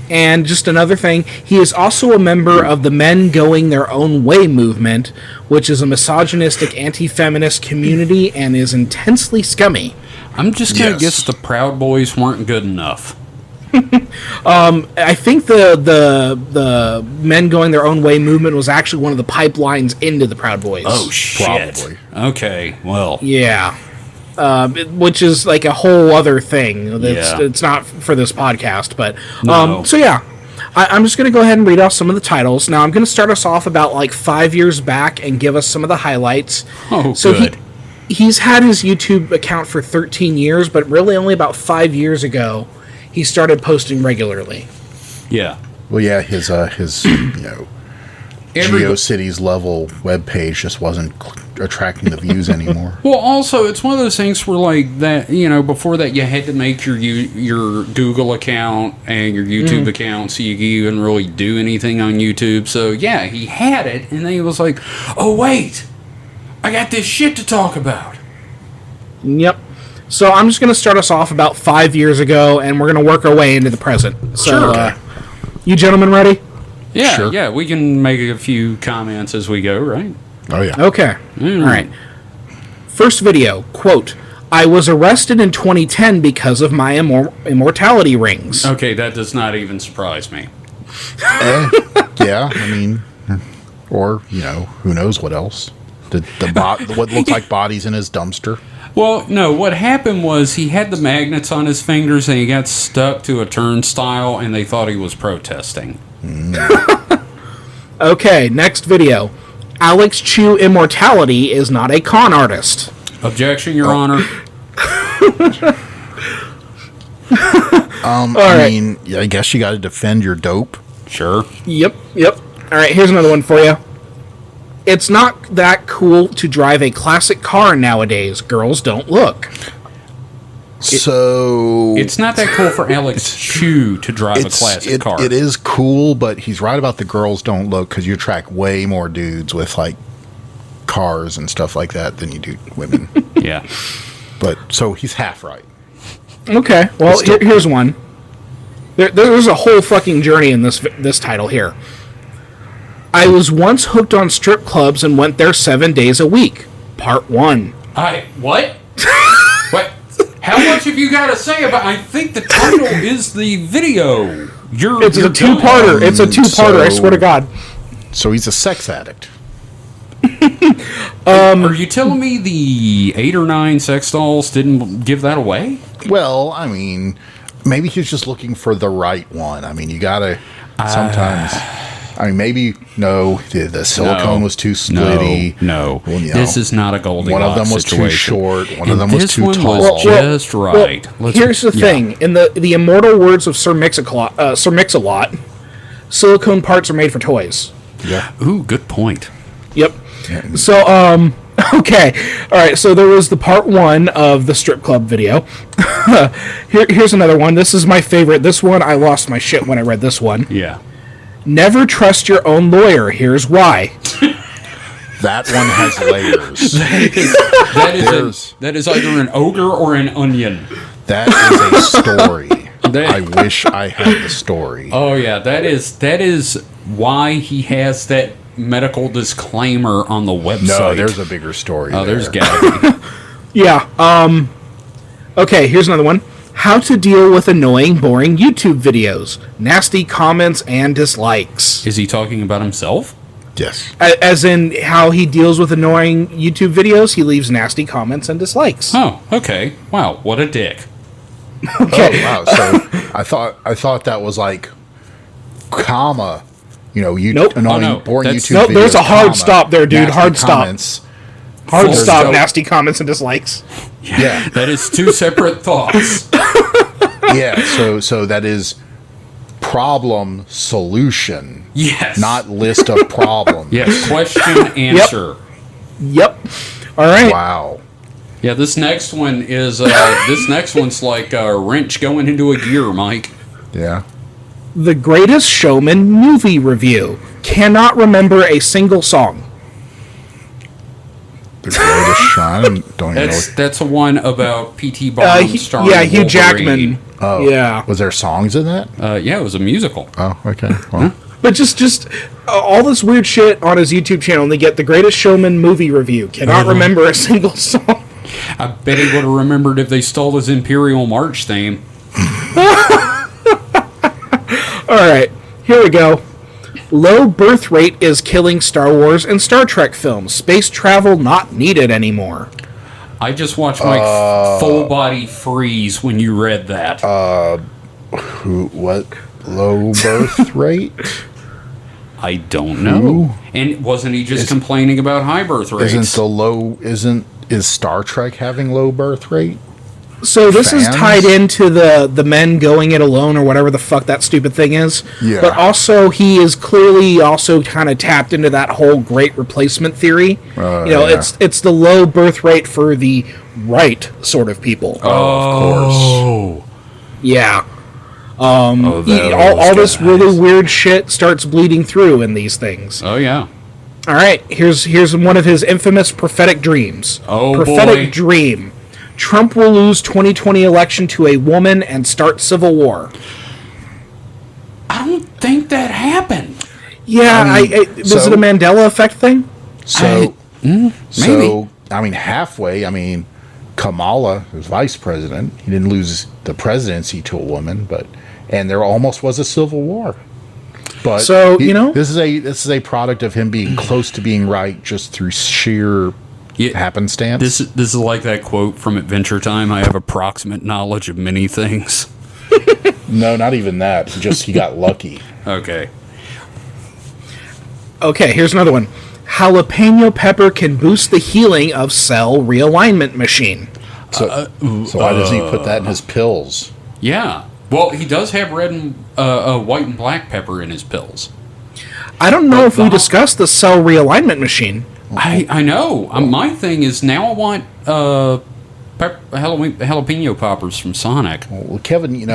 And just another thing, he is also a member of the Men Going Their Own Way movement, which is a misogynistic anti-feminist community and is intensely scummy. I'm just gonna Yes. guess the Proud Boys weren't good enough. I think the Men Going Their Own Way movement was actually one of the pipelines into the Proud Boys. Oh shit. Probably. Okay. Well. Yeah. Which is like a whole other thing. Yeah. It's not for this podcast, but No. so yeah, I'm just going to go ahead and read off some of the titles. Now I'm going to start us off about like 5 years back and give us some of the highlights. Oh, so good. He's had his YouTube account for 13 years, but really only about 5 years ago, he started posting regularly. Yeah. Well, yeah, his GeoCities level webpage just wasn't attracting the views anymore. Well, also, it's one of those things where, like, that, before that you had to make your Google account and your YouTube account so you could even really do anything on YouTube. So, yeah, he had it, and then he was like, oh, wait, I got this shit to talk about. Yep. So I'm just going to start us off about 5 years ago, and we're going to work our way into the present. So, Sure. You gentlemen ready? Yeah, Sure. yeah, we can make a few comments as we go, right? Oh, yeah. Okay. All right. First video, quote, I was arrested in 2010 because of my immortality rings. Okay, that does not even surprise me. Yeah, I mean, or, who knows what else. What looked like bodies in his dumpster. Well, no, what happened was he had the magnets on his fingers and he got stuck to a turnstile and they thought he was protesting. Okay, next video. Alex Chui immortality is not a con artist. Objection, Your Honor. I mean, I guess you got to defend your dope. Sure. Yep. All right, here's another one for you. It's not that cool to drive a classic car nowadays. Girls don't look. So It's not that cool for Alex Chui to drive a classic car. It is cool, but he's right about the girls don't look, because you attract way more dudes with like cars and stuff like that than you do women. Yeah. But so he's half right. Okay, well, here's one. There's a whole fucking journey in this title here. I was once hooked on strip clubs and went there 7 days a week. Part 1. What? What? How much have you got to say about? I think the title is the video. It's a two-parter. It's a two-parter. I swear to God. So he's a sex addict. Are you telling me the 8 or 9 sex dolls didn't give that away? Well, I mean, maybe he's just looking for the right one. I mean, you gotta sometimes. I mean, maybe the silicone was too splitty. No. Well, This is not a Goldilocks one of them was situation. too short. One of And them was this too one tall. was just right. Here's the thing. In the immortal words of Sir Mix-a-Lot, silicone parts are made for toys. Yeah. Ooh, good point. Yep. So, okay. All right, so there was the part 1 of the strip club video. Here's another one. This is my favorite. This one, I lost my shit when I read this one. Yeah. Never trust your own lawyer. Here's why. That one has layers. That is either an ogre or an onion. That is a story. I wish I had the story. Oh yeah, that is why he has that medical disclaimer on the website. No, there's a bigger story. Oh, there's gotta be. Yeah. Okay, here's another one. How to deal with annoying, boring YouTube videos. Nasty comments and dislikes. Is he talking about himself? Yes. As in how he deals with annoying YouTube videos, he leaves nasty comments and dislikes. Oh, okay. Wow, what a dick. Okay. Oh, wow. So I thought that was like, comma. Nope. Annoying, Oh, no. boring That's- YouTube Nope, videos, there's a hard comma, stop there, dude. nasty Hard stop. comments. Hard Full stop, stop. nasty comments and dislikes. Yeah. That is two separate thoughts. Yeah. So that is problem solution. Yes. Not list of problems. Yes, question, answer. Yep. All right. Wow. Yeah, this next one is this next one's like a wrench going into a gear, Mike. Yeah. The Greatest Showman movie review. Cannot remember a single song. The Greatest Shine. Don't even know. That's a one about P.T. Barnum starring Yeah, Hugh Wolverine. Jackman. Oh, Yeah. Was there songs in that? Yeah, it was a musical. Oh, okay. Well, But just all this weird shit on his YouTube channel, and they get The Greatest Showman movie review. Cannot remember a single song. I bet he would have remembered if they stole his Imperial March theme. All right, here we go. Low birth rate is killing Star Wars and Star Trek films. Space travel not needed anymore. I just watched my full body freeze when you read that. what? Low birth rate? I don't know. And wasn't he just complaining about high birth rates? Is Star Trek having low birth rate? So this is fans? tied into the men going it alone or whatever the fuck that stupid thing is. Yeah. But also he is clearly also kind of tapped into that whole great replacement theory. Yeah. It's the low birth rate for the right sort of people. Oh, Yeah. oh, All this really weird shit starts bleeding through in these things. Oh yeah. All right, here's one of his infamous prophetic dreams. Oh, prophetic boy. dream. Trump will lose 2020 election to a woman and start civil war. I don't think that happened. Yeah, was it a Mandela effect thing? So, maybe. halfway. I mean, Kamala was vice president. He didn't lose the presidency to a woman, and there almost was a civil war. But So, this is a product of him being close to being right just through sheer happenstance. This is like that quote from Adventure Time. I have approximate knowledge of many things. No, not even that. He got lucky. Okay. Okay, here's another one. Jalapeno pepper can boost the healing of cell realignment machine. So why does he put that in his pills? Yeah. Well, he does have red and white and black pepper in his pills. I don't know if we discussed the cell realignment machine. I know. My thing is now I want jalapeno poppers from Sonic. Well, Kevin,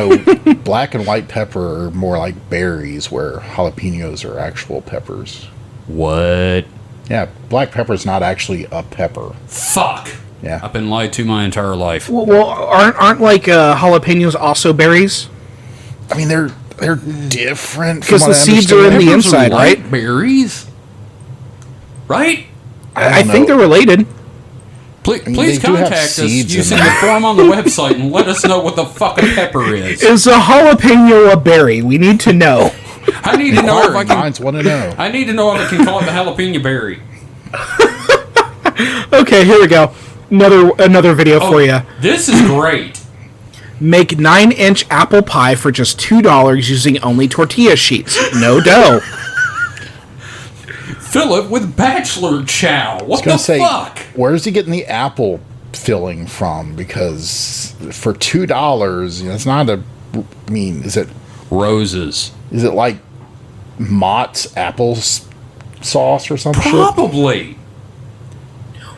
black and white pepper are more like berries, where jalapenos are actual peppers. What? Yeah, black pepper is not actually a pepper. Fuck. Yeah. I've been lied to my entire life. Well, aren't like jalapenos also berries? I mean, they're different Because from the what I seeds are in understand. the Peppers are inside, like right? berries? Right? I don't think know. they're related. Please they do have contact us seeds in using them. the form on the website and let us know what the fuck a pepper is. Is a jalapeno a berry? We need to know. I need to know if I can. Minds want to know. I need to know if I can call it the jalapeno berry. Okay, here we go. Another video for you. This is great. Make 9-inch apple pie for just $2 using only tortilla sheets. No dough. Fill it with bachelor chow. What the Gonna say, fuck? where's he getting the apple filling from? Because for $2, it's not a. I mean, is it Roses. like Mott's apple sauce or some shit? Probably.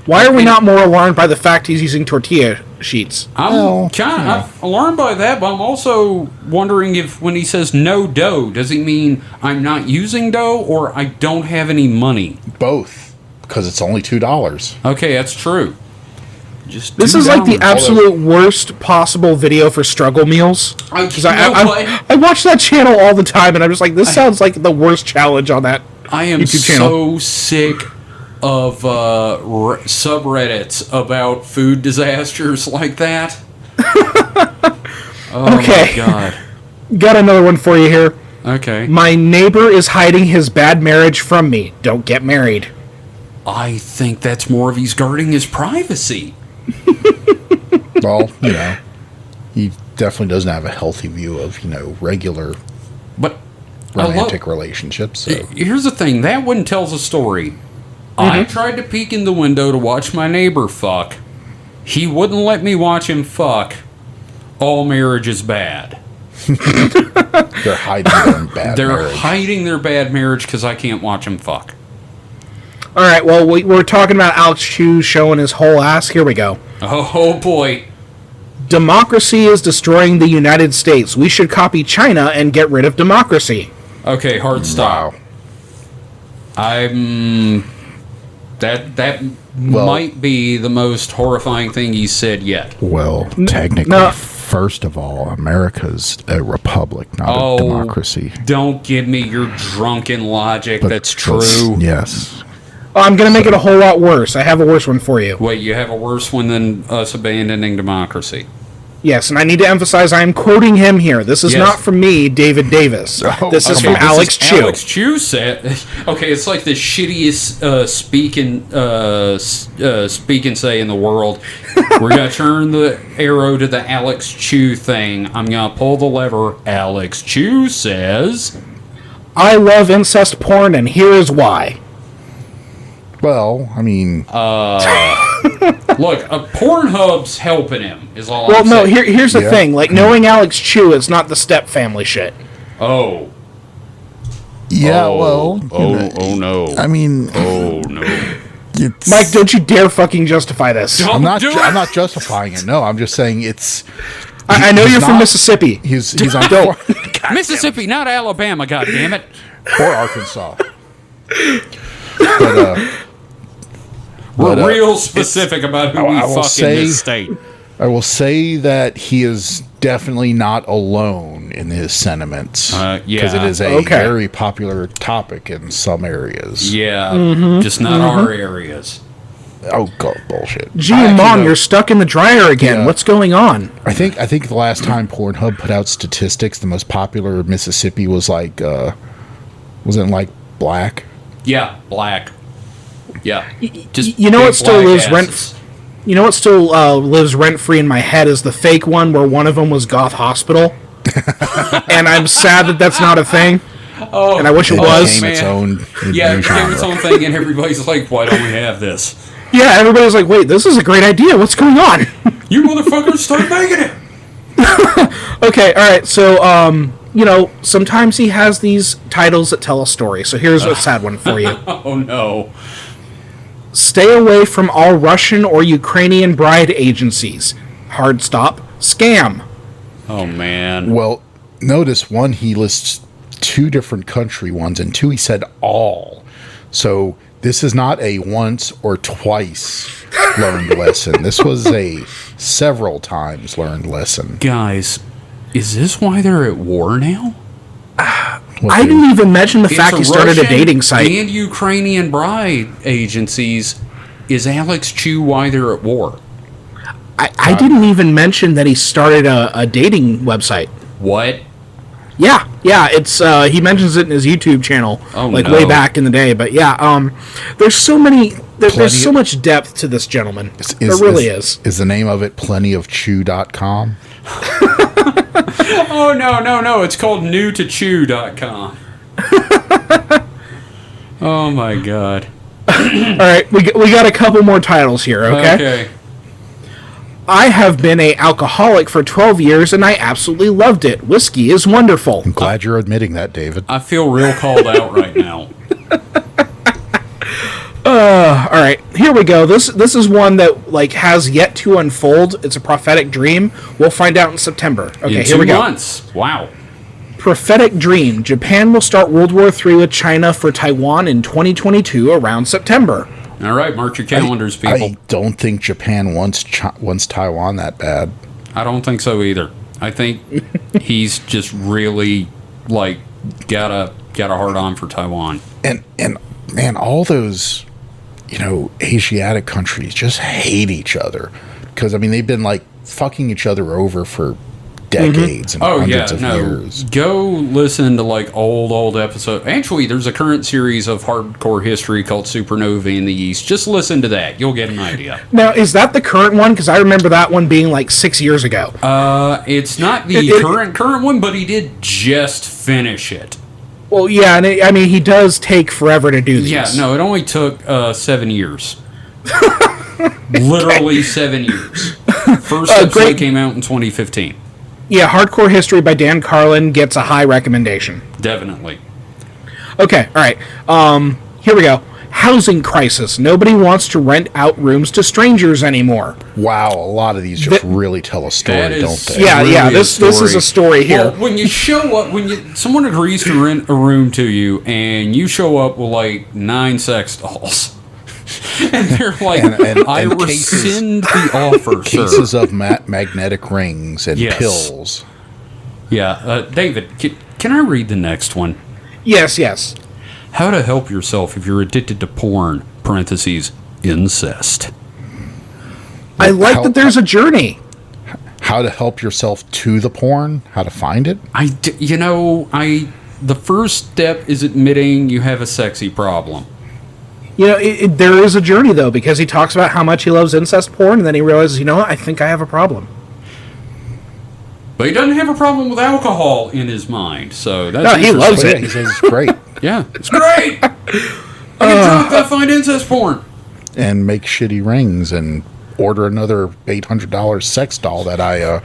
Why are we not more alarmed by the fact he's using tortilla sheets? I'm alarmed by that, but I'm also wondering if when he says no dough, does he mean I'm not using dough or I don't have any money? Both, because it's only $2. Okay, that's true. Just This is like the $2. absolute worst possible video for struggle meals. I, 'Cause you know what? I watch that channel all the time, and I'm just like, this sounds like the worst challenge on that I am YouTube channel. so sick of subreddits about food disasters like that. Oh Okay. my god. Got another one for you here. Okay. My neighbor is hiding his bad marriage from me. Don't get married. I think that's more of he's guarding his privacy. Well, he definitely doesn't have a healthy view of, regular But romantic relationships. So. here's the thing, that one tells a story. I tried to peek in the window to watch my neighbor fuck. He wouldn't let me watch him fuck. All marriage is bad. They're hiding their bad They're marriage. hiding their bad marriage because I can't watch him fuck. All right, well, we're talking about Alex Chui showing his whole ass. Here we go. Oh boy. Democracy is destroying the United States. We should copy China and get rid of democracy. Okay, hard stop. Wow. That might be the most horrifying thing he's said yet. Well, technically, no. first of all, America's a republic, not a democracy. Don't give me your drunken logic. But- That's but- true. Yes. Oh, I'm going to make it a whole lot worse. I have a worse one for you. Wait, you have a worse one than us abandoning democracy. Yes, and I need to emphasize I am quoting him here. This is Yes. not from me, David Davis. This is Okay, from this Alex is Chui. Alex Chui said. Okay, it's like the shittiest speak and say in the world. We're gonna turn the arrow to the Alex Chui thing. I'm gonna pull the lever. Alex Chui says. I love incest porn, and here is why. Well, I mean, Look, Pornhub's helping him, is all Well, I'm no, saying. here's the thing. Like, knowing Alex Chui, it's not the step family shit. Oh. Yeah, Oh. well, Oh no. I mean, Oh, no. it's, Mike, don't you dare fucking justify this. Don't I'm not. do it. I'm not justifying it. No, I'm just saying it's. I know he's you're from not- Mississippi. He's on Mississippi, not Alabama, goddammit. or Arkansas. We're But, real specific about who we I will fuck in say- this state. I will say that he is definitely not alone in his sentiments. Yeah. Because it is a Okay. very popular topic in some areas. Yeah, just not our areas. Oh, God, bullshit. Gee, I actually Mom, know- you're stuck in the dryer again. Yeah. What's going on? I think the last time Pornhub put out statistics, the most popular in Mississippi was like, wasn't it like black? Yeah, black. Yeah. Just You know big what still black lives asses. rent? You know what still lives rent free in my head is the fake one where one of them was Goth Hospital, and I'm sad that that's not a thing. Oh, And I wish it It was. became its man. own Yeah, new it became its genre. own thing, and everybody's like, why don't we have this? Yeah, everybody's like, "Wait, this is a great idea. What's going on?" You motherfuckers start making it! Okay, all right. So, you know, sometimes he has these titles that tell a story. So here's a sad one for you. Oh, no. Stay away from all Russian or Ukrainian bride agencies. Hard stop. Scam. Oh, man. Well, notice one, he lists 2 different country ones, and 2 he said all. So this is not a once or twice learned lesson. This was a several times learned lesson. Guys, is this why they're at war now? I didn't even mention the fact he started a Russian dating site. and Ukrainian bride agencies. Is Alex Chui why they're at war? I didn't even mention that he started a dating website. What? Yeah, it's he mentions it in his YouTube channel, Oh, like no. way back in the day. But yeah, there's so many, there's Plenty so of- much depth to this gentleman. There really is. Is the name of it plentyofchew.com? Oh, no. It's called newtochew.com. Oh, my God. All right, we got a couple more titles here. Okay. I have been a alcoholic for 12 years and I absolutely loved it. Whiskey is wonderful. I'm glad you're admitting that, David. I feel real called out right now. All right, here we go. This is one that like has yet to unfold. It's a prophetic dream. We'll find out in September. Okay, In here we 2 go. months. Wow. Prophetic dream. Japan will start World War III with China for Taiwan in 2022 around September. All right, mark your calendars, people. I don't think Japan wants Taiwan that bad. I don't think so either. I think he's just really like got a hard on for Taiwan. And man, all those, Asiatic countries just hate each other because I mean they've been like fucking each other over for decades and Oh yeah, hundreds of no. years. Go listen to like old episodes. Actually, there's a current series of hardcore history called Supernovae in the East. Just listen to that. You'll get an idea. Now, is that the current one? Because I remember that one being like 6 years ago. It's not the current one, but he did just finish it. Well, yeah, and I mean, he does take forever to do these. Yeah, no, it only took 7 years. Literally 7 years. First episode great. came out in 2015. Yeah, Hardcore History by Dan Carlin gets a high recommendation. Definitely. Okay, all right. Here we go. Housing crisis. Nobody wants to rent out rooms to strangers anymore. Wow, a lot of these just really tell a That story, is- don't they? Yeah, really yeah. a This is a story here. Well, when you show up, someone agrees to rent a room to you, and you show up with like 9 sex dolls, and they're like, "I and rescind the offer, sir." Cases of magnetic rings and Yes. pills. Yeah, David, can I read the next one? Yes. How to help yourself if you're addicted to porn, parentheses, incest. I like how- that there's a journey. How to help yourself to the porn? How to find it? The first step is admitting you have a sexy problem. You know, there is a journey, though, because he talks about how much he loves incest porn, and then he realizes, you know what, I think I have a problem. But he doesn't have a problem with alcohol in his mind, so that's No, he interesting. loves But it. yeah, he says it's great. Yeah, it's great. I get drunk, I find incest porn. And make shitty rings and order another $800 sex doll that I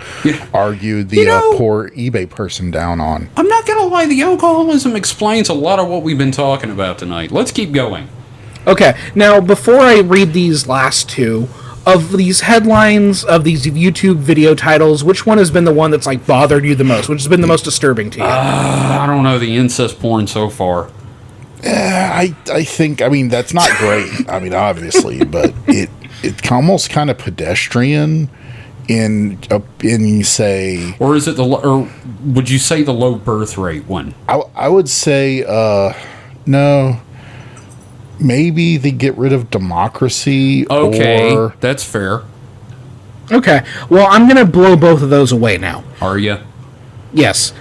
argued the poor eBay person down on. I'm not going to lie, the alcoholism explains a lot of what we've been talking about tonight. Let's keep going. Okay, now before I read these last two, of these headlines, of these YouTube video titles, which one has been the one that's like bothered you the most? Which has been the most disturbing to you? I don't know, the incest porn so far. I think, I mean, that's not great. I mean, obviously, but it's almost kind of pedestrian in say, or is it or would you say the low birth rate one? I would say no. Maybe they get rid of democracy. Okay, or, that's fair. Okay, well, I'm going to blow both of those away now. Are you? Yes.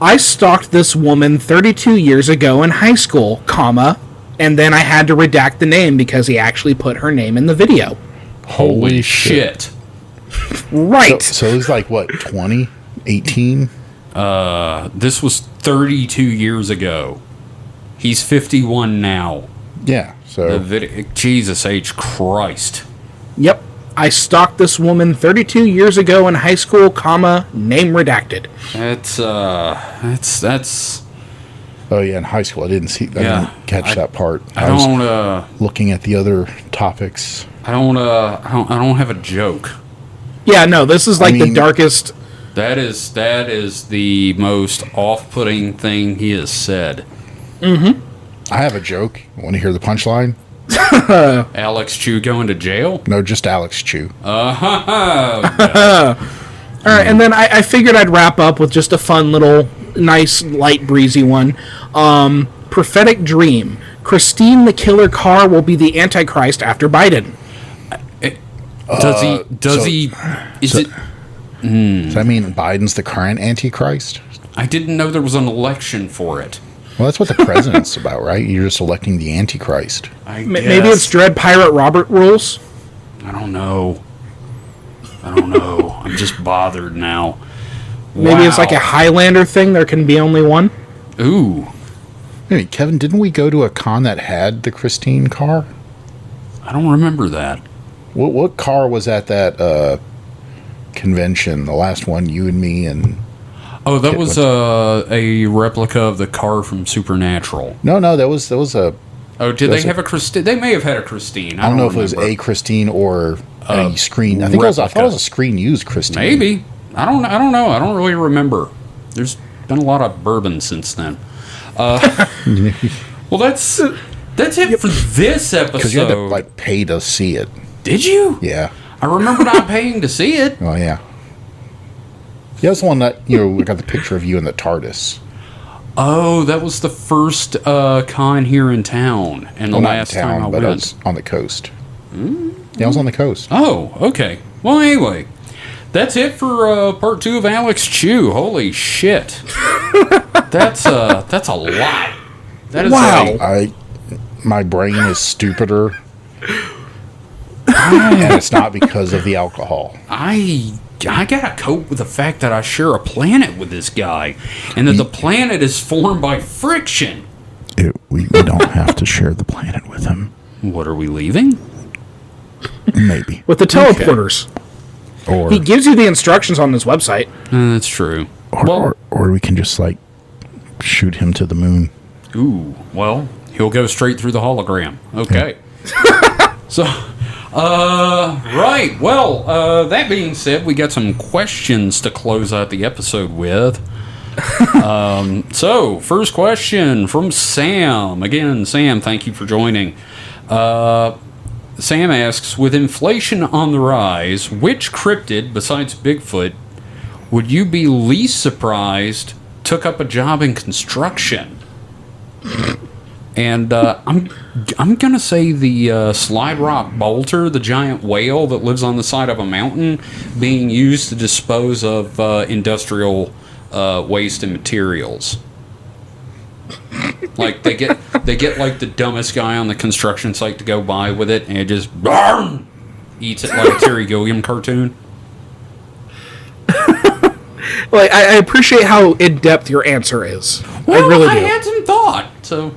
I stalked this woman 32 years ago in high school, comma, and then I had to redact the name because he actually put her name in the video. Holy shit. Right. So it was like, what, 20? 18? This was 32 years ago. He's 51 now. Yeah, so... Jesus H. Christ. Yep. I stalked this woman 32 years ago in high school, comma, name redacted. That's Oh yeah, in high school I didn't catch that part. I was looking at the other topics. I don't have a joke. Yeah, no, this is like the darkest. That is the most off-putting thing he has said. Mm-hmm. I have a joke. Want to hear the punchline? Alex Chui going to jail? No, just Alex Chui. All right, and then I figured I'd wrap up with just a fun little, nice, light, breezy one. Prophetic dream. Christine the killer car will be the Antichrist after Biden. Does he? Does that mean Biden's the current Antichrist? I didn't know there was an election for it. Well, that's what the president's about, right? You're just electing the Antichrist. Maybe it's Dread Pirate Robert rules? I don't know. I'm just bothered now. Maybe it's like a Highlander thing. There can be only one. Ooh. Hey, Kevin, didn't we go to a con that had the Christine car? I don't remember that. What car was at that convention? The last one, you and me and... Oh, that was a replica of the car from Supernatural. No, that was a... Oh, did they have a Christine? They may have had a Christine. I don't know if it was a Christine or a screen. I thought it was a screen-used Christine. Maybe. I don't know. I don't really remember. There's been a lot of bourbon since then. Well, that's it for this episode. Because you had to pay to see it. Did you? Yeah. I remember not paying to see it. Oh yeah. Yeah, that's the one that we got the picture of you in the TARDIS. Oh, that was the first con here in town, and the last time I went. It was on the coast. Yeah, I was on the coast. Oh, okay. Well, anyway, that's it for part 2 of Alex Chui. Holy shit, that's a lot. That is wow. My brain is stupider, and it's not because of the alcohol. I gotta cope with the fact that I share a planet with this guy, and that the planet is formed by friction. We don't have to share the planet with him. What, are we leaving? Maybe. With the teleporters. Or he gives you the instructions on his website. That's true. Or we can just shoot him to the moon. Ooh, well, he'll go straight through the hologram. Okay. So, right. Well, that being said, we got some questions to close out the episode with. So, first question from Sam. Again, Sam, thank you for joining. Sam asks, with inflation on the rise, which cryptid, besides Bigfoot, would you be least surprised took up a job in construction? And I'm gonna say the slide rock bolter, the giant whale that lives on the side of a mountain, being used to dispose of industrial waste and materials. Like they get the dumbest guy on the construction site to go by with it, and it just eats it like a Terry Gilliam cartoon. Well, I appreciate how in depth your answer is. Well, I really do. I had some thought, so.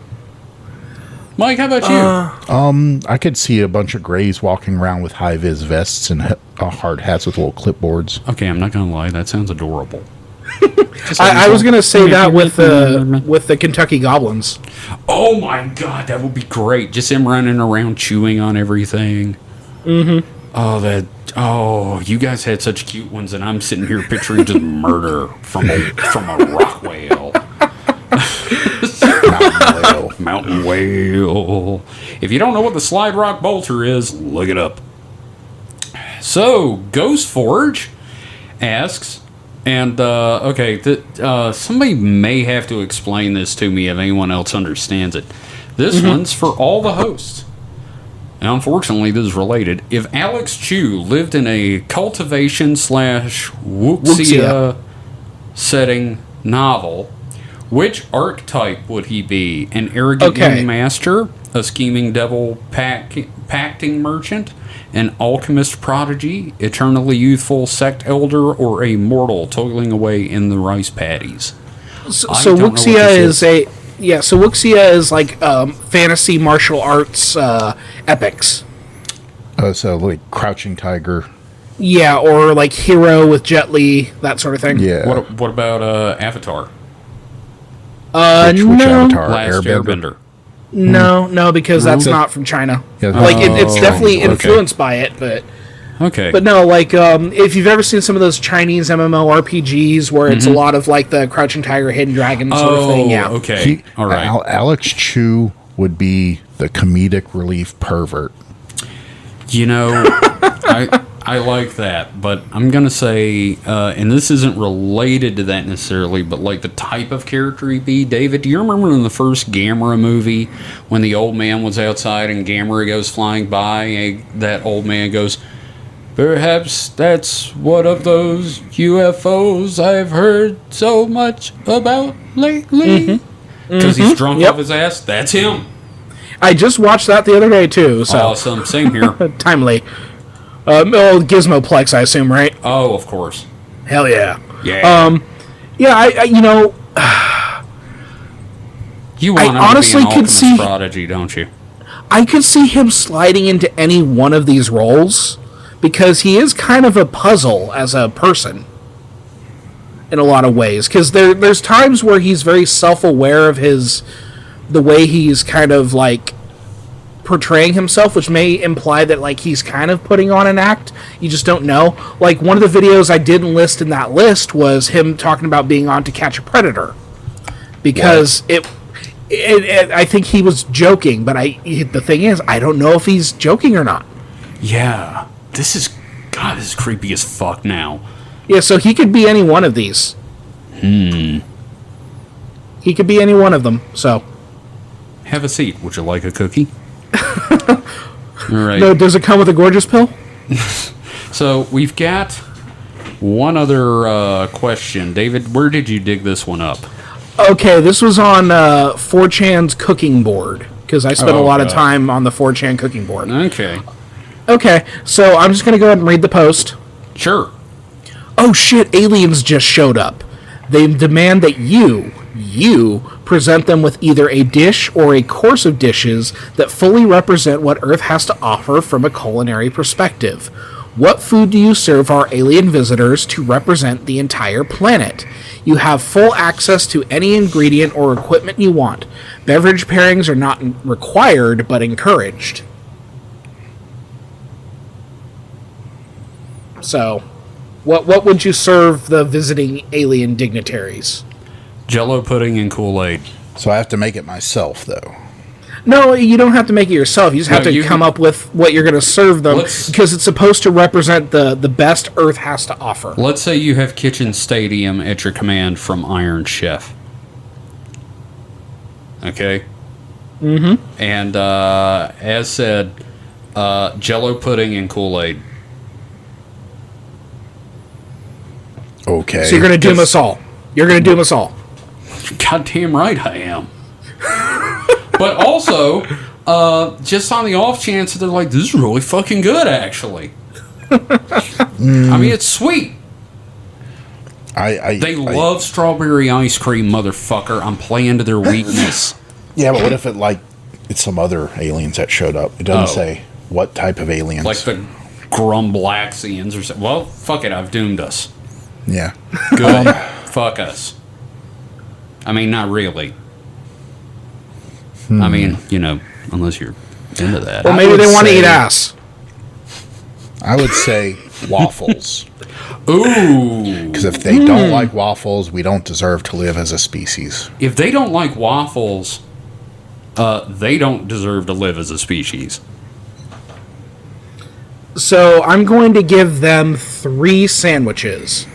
Mike, how about you? I could see a bunch of Greys walking around with high-vis vests and hard hats with little clipboards. Okay, I'm not going to lie. That sounds adorable. I was going to say that with the Kentucky Goblins. Oh my god, that would be great. Just him running around chewing on everything. Mm-hmm. Oh, you guys had such cute ones, and I'm sitting here picturing just murder from a rock whale. Mountain whale. If you don't know what the slide rock bolter is, look it up. So, Ghost Forge asks, and somebody may have to explain this to me if anyone else understands it. This one's for all the hosts. And unfortunately, this is related. If Alex Chui lived in a cultivation / wuxia setting novel, which archetype would he be? An arrogant young master, a scheming devil pacting merchant, an alchemist prodigy, eternally youthful sect elder, or a mortal toiling away in the rice paddies? So wuxia is like fantasy martial arts epics. So like Crouching Tiger. Yeah, or like Hero with Jet Li, that sort of thing. Yeah. What about Avatar? Which no. Avatar? Last Airbender. No, because that's not from China. Yeah, like it's definitely okay. influenced by it, but Okay. But no, like if you've ever seen some of those Chinese MMORPGs where it's a lot of like the Crouching Tiger, Hidden Dragon sort of thing, yeah. Okay. All right. Alex Chui would be the comedic relief pervert. You know, I like that, but I'm going to say, and this isn't related to that necessarily, but like the type of character he'd be. David, do you remember in the first Gamera movie when the old man was outside and Gamera goes flying by and that old man goes, "Perhaps that's one of those UFOs I've heard so much about lately." Because he's drunk off his ass. That's him. I just watched that the other day too. So Awesome. Same here. timely. Gizmoplex, I assume, right? Oh, of course. Hell yeah. Yeah. Yeah, I you know, You want I him honestly to be an could Alchemist see- prodigy, don't you? I could see him sliding into any one of these roles because he is kind of a puzzle as a person in a lot of ways. Because there's times where he's very self-aware of the way he's kind of like portraying himself, which may imply that like he's kind of putting on an act. You just don't know. Like one of the videos I didn't list in that list was him talking about being on To Catch a Predator because I think he was joking, but the thing is, I don't know if he's joking or not. Yeah. This is creepy as fuck now. Yeah, so he could be any one of these. He could be any one of them, so. Have a seat. Would you like a cookie? All right. No, does it come with a Gorgeouspil? So we've got one other question. David, where did you dig this one up? Okay, this was on 4chan's cooking board, because I spent a lot of God. time on the 4chan cooking board. Okay. Okay, so I'm just going to go ahead and read the post. Sure. Oh shit, aliens just showed up. They demand that you present them with either a dish or a course of dishes that fully represent what Earth has to offer from a culinary perspective. What food do you serve our alien visitors to represent the entire planet? You have full access to any ingredient or equipment you want. Beverage pairings are not required, but encouraged. So, what would you serve the visiting alien dignitaries? Jello pudding and Kool-Aid. So I have to make it myself, though. No, you don't have to make it yourself. You just have No, to come up with what you're going to serve them because it's supposed to represent the best Earth has to offer. Let's say you have Kitchen Stadium at your command from Iron Chef. Okay? Mm-hmm. And as said, Jello pudding and Kool-Aid. Okay. So you're going to doom us all. You're going to doom us all. Goddamn right I am. But also, just on the off chance that they're like, this is really fucking good, actually. I mean, it's sweet. They love strawberry ice cream, motherfucker. I'm playing to their weakness. Yeah, but what if it, like, it's some other aliens that showed up. It doesn't say what type of aliens. Like the Grumblaxians or something. Well, fuck it, I've doomed us. Yeah. Good. Fuck us. I mean, not really. I mean, unless you're into that. Well, maybe they want to eat ass. I would say waffles. Ooh. Because if they don't like waffles, we don't deserve to live as a species. If they don't like waffles, they don't deserve to live as a species. So I'm going to give them 3 sandwiches.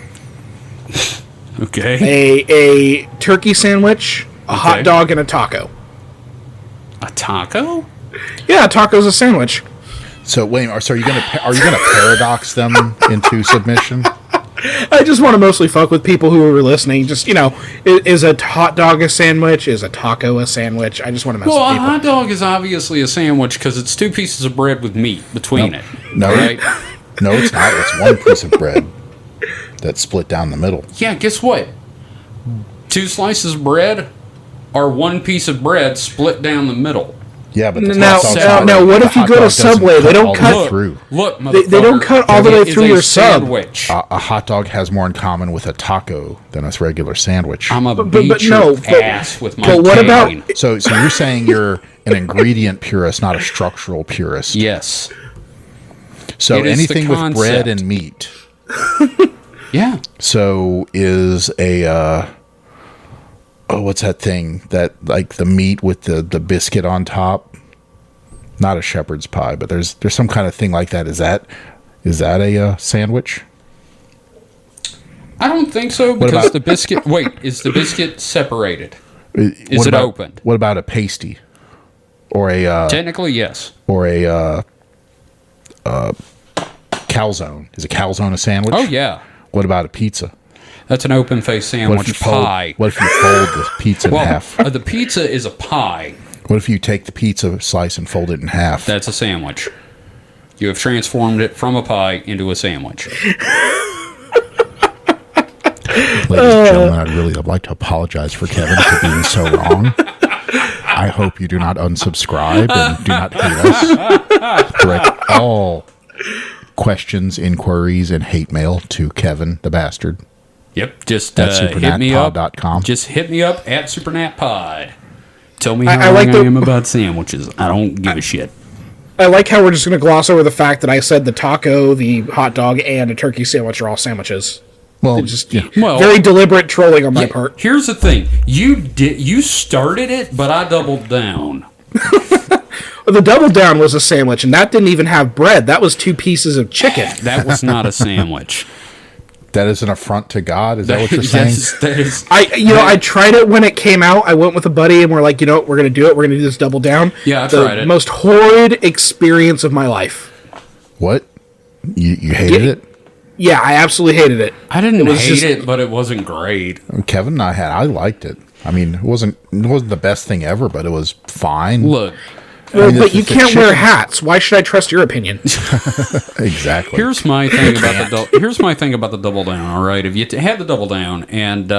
Okay. A turkey sandwich, a hot dog, and a taco. A taco? Yeah, a taco's a sandwich. So wait, so are you gonna paradox them into submission? I just want to mostly fuck with people who are listening. Just, is a hot dog a sandwich? Is a taco a sandwich? I just want to mess with people. Well, a hot dog is obviously a sandwich because it's 2 pieces of bread with meat between it. No, right? No, it's not. It's one piece of bread that's split down the middle. Yeah, guess what? 2 slices of bread are 1 piece of bread split down the middle. Yeah, but now, what if you go to Subway? They don't cut through. Look, they don't cut all the way through your sandwich. A hot dog has more in common with a taco than a regular sandwich. I'm a beat your ass with my But what about? So you're saying you're an ingredient purist, not a structural purist? Yes. So anything with bread and meat. Yeah. So is a what's that thing that like the meat with the biscuit on top? Not a shepherd's pie, but there's some kind of thing like that. Is that a sandwich? I don't think so because the biscuit. Wait, is the biscuit separated? Is it opened? What about a pasty? Or a technically yes. Or a calzone. Is a calzone a sandwich? Oh yeah. What about a pizza? That's an open face sandwich pie. What if you fold the pizza in half? The pizza is a pie. What if you take the pizza slice and fold it in half? That's a sandwich. You have transformed it from a pie into a sandwich. Ladies and gentlemen, I'd really like to apologize for Kevin for being so wrong. I hope you do not unsubscribe and do not hate us. Direct all questions, inquiries, and hate mail to Kevin the Bastard. Yep, just hit me up. Just hit me up at SupernatPod. Tell me how wrong I am about sandwiches. I don't give a shit. I like how we're just going to gloss over the fact that I said the taco, the hot dog, and a turkey sandwich are all sandwiches. Well, very deliberate trolling on my part. Here's the thing: you started it, but I doubled down. The double down was a sandwich, and that didn't even have bread. That was 2 pieces of chicken. That was not a sandwich. That is an affront to God. Is that what you're saying? I tried it when it came out. I went with a buddy, and we're like, we're going to do it. We're going to do this double down. Yeah, I tried it. The most horrid experience of my life. What? You hated it? Yeah, I absolutely hated it. I didn't hate it, but it wasn't great. Kevin and I liked it. I mean, it wasn't the best thing ever, but it was fine. Look. But you can't wear hats. Why should I trust your opinion? Exactly. Here's my thing about the double down. All right, if you have the double down and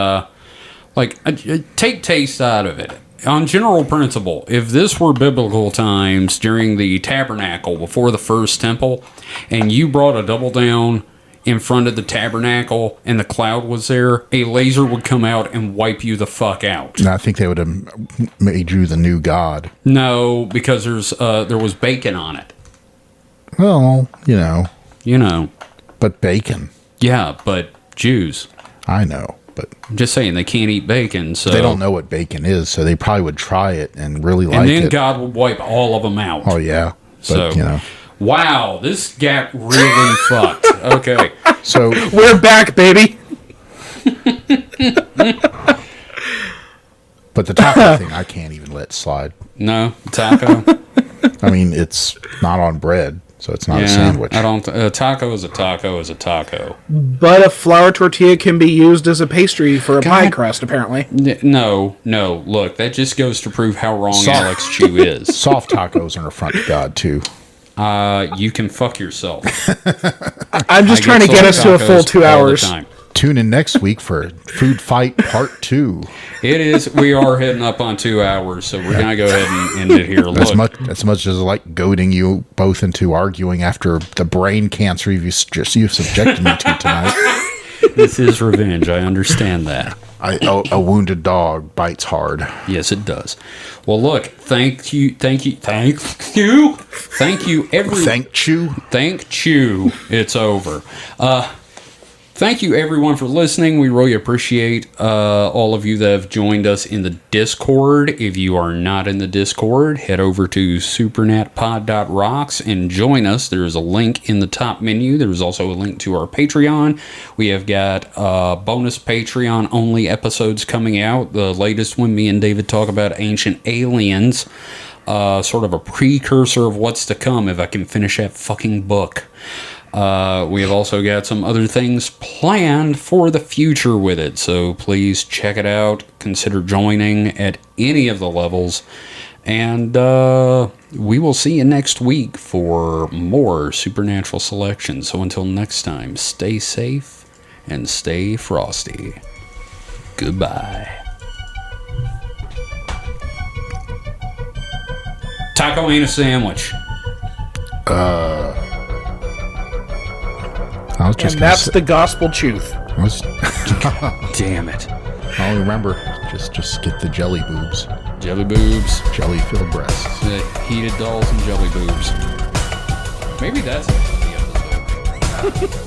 take taste out of it. On general principle, if this were biblical times during the tabernacle before the first temple, and you brought a double down in front of the tabernacle and the cloud was there, a laser would come out and wipe you the fuck out. I think they would have made you the new god. No, because there was bacon on it. Well, But bacon. Yeah, but Jews. I know, but I'm just saying they can't eat bacon, so they don't know what bacon is, so they probably would try it and really like it. And then God would wipe all of them out. Oh yeah. But, wow, this got really fucked. Okay. So we're back, baby. But the taco thing, I can't even let slide. No, taco. I mean, it's not on bread, so it's not a sandwich. I don't. A taco is a taco is a taco. But a flour tortilla can be used as a pastry for a pie crust, apparently. No. Look, that just goes to prove how wrong Alex Chui is. Soft tacos are an affront to God too. You can fuck yourself. I'm just trying to get us to a full 2 hours. Tune in next week for Food Fight Part 2. It is. We are heading up on 2 hours, so we're gonna go ahead and end it here. Look, As much as like goading you both into arguing after the brain cancer you've subjected me to tonight. this is revenge. I understand that. A wounded dog bites hard. Yes, it does. Well, look, thank you, everyone. Thank you. It's over. Thank you, everyone, for listening. We really appreciate all of you that have joined us in the Discord. If you are not in the Discord, head over to supernatpod.rocks and join us. There is a link in the top menu. There is also a link to our Patreon. We have got bonus Patreon-only episodes coming out. The latest one, me and David talk about ancient aliens. Sort of a precursor of what's to come if I can finish that fucking book. We have also got some other things planned for the future with it, so please check it out. Consider joining at any of the levels, and we will see you next week for more Supernatural Selection. So until next time, stay safe and stay frosty. Goodbye. Taco ain't a sandwich. I was just and that's the gospel truth. Damn it. I'll remember. Just get the jelly boobs. Jelly boobs. Jelly-filled breasts. The heated dolls and jelly boobs. Maybe that's the episode.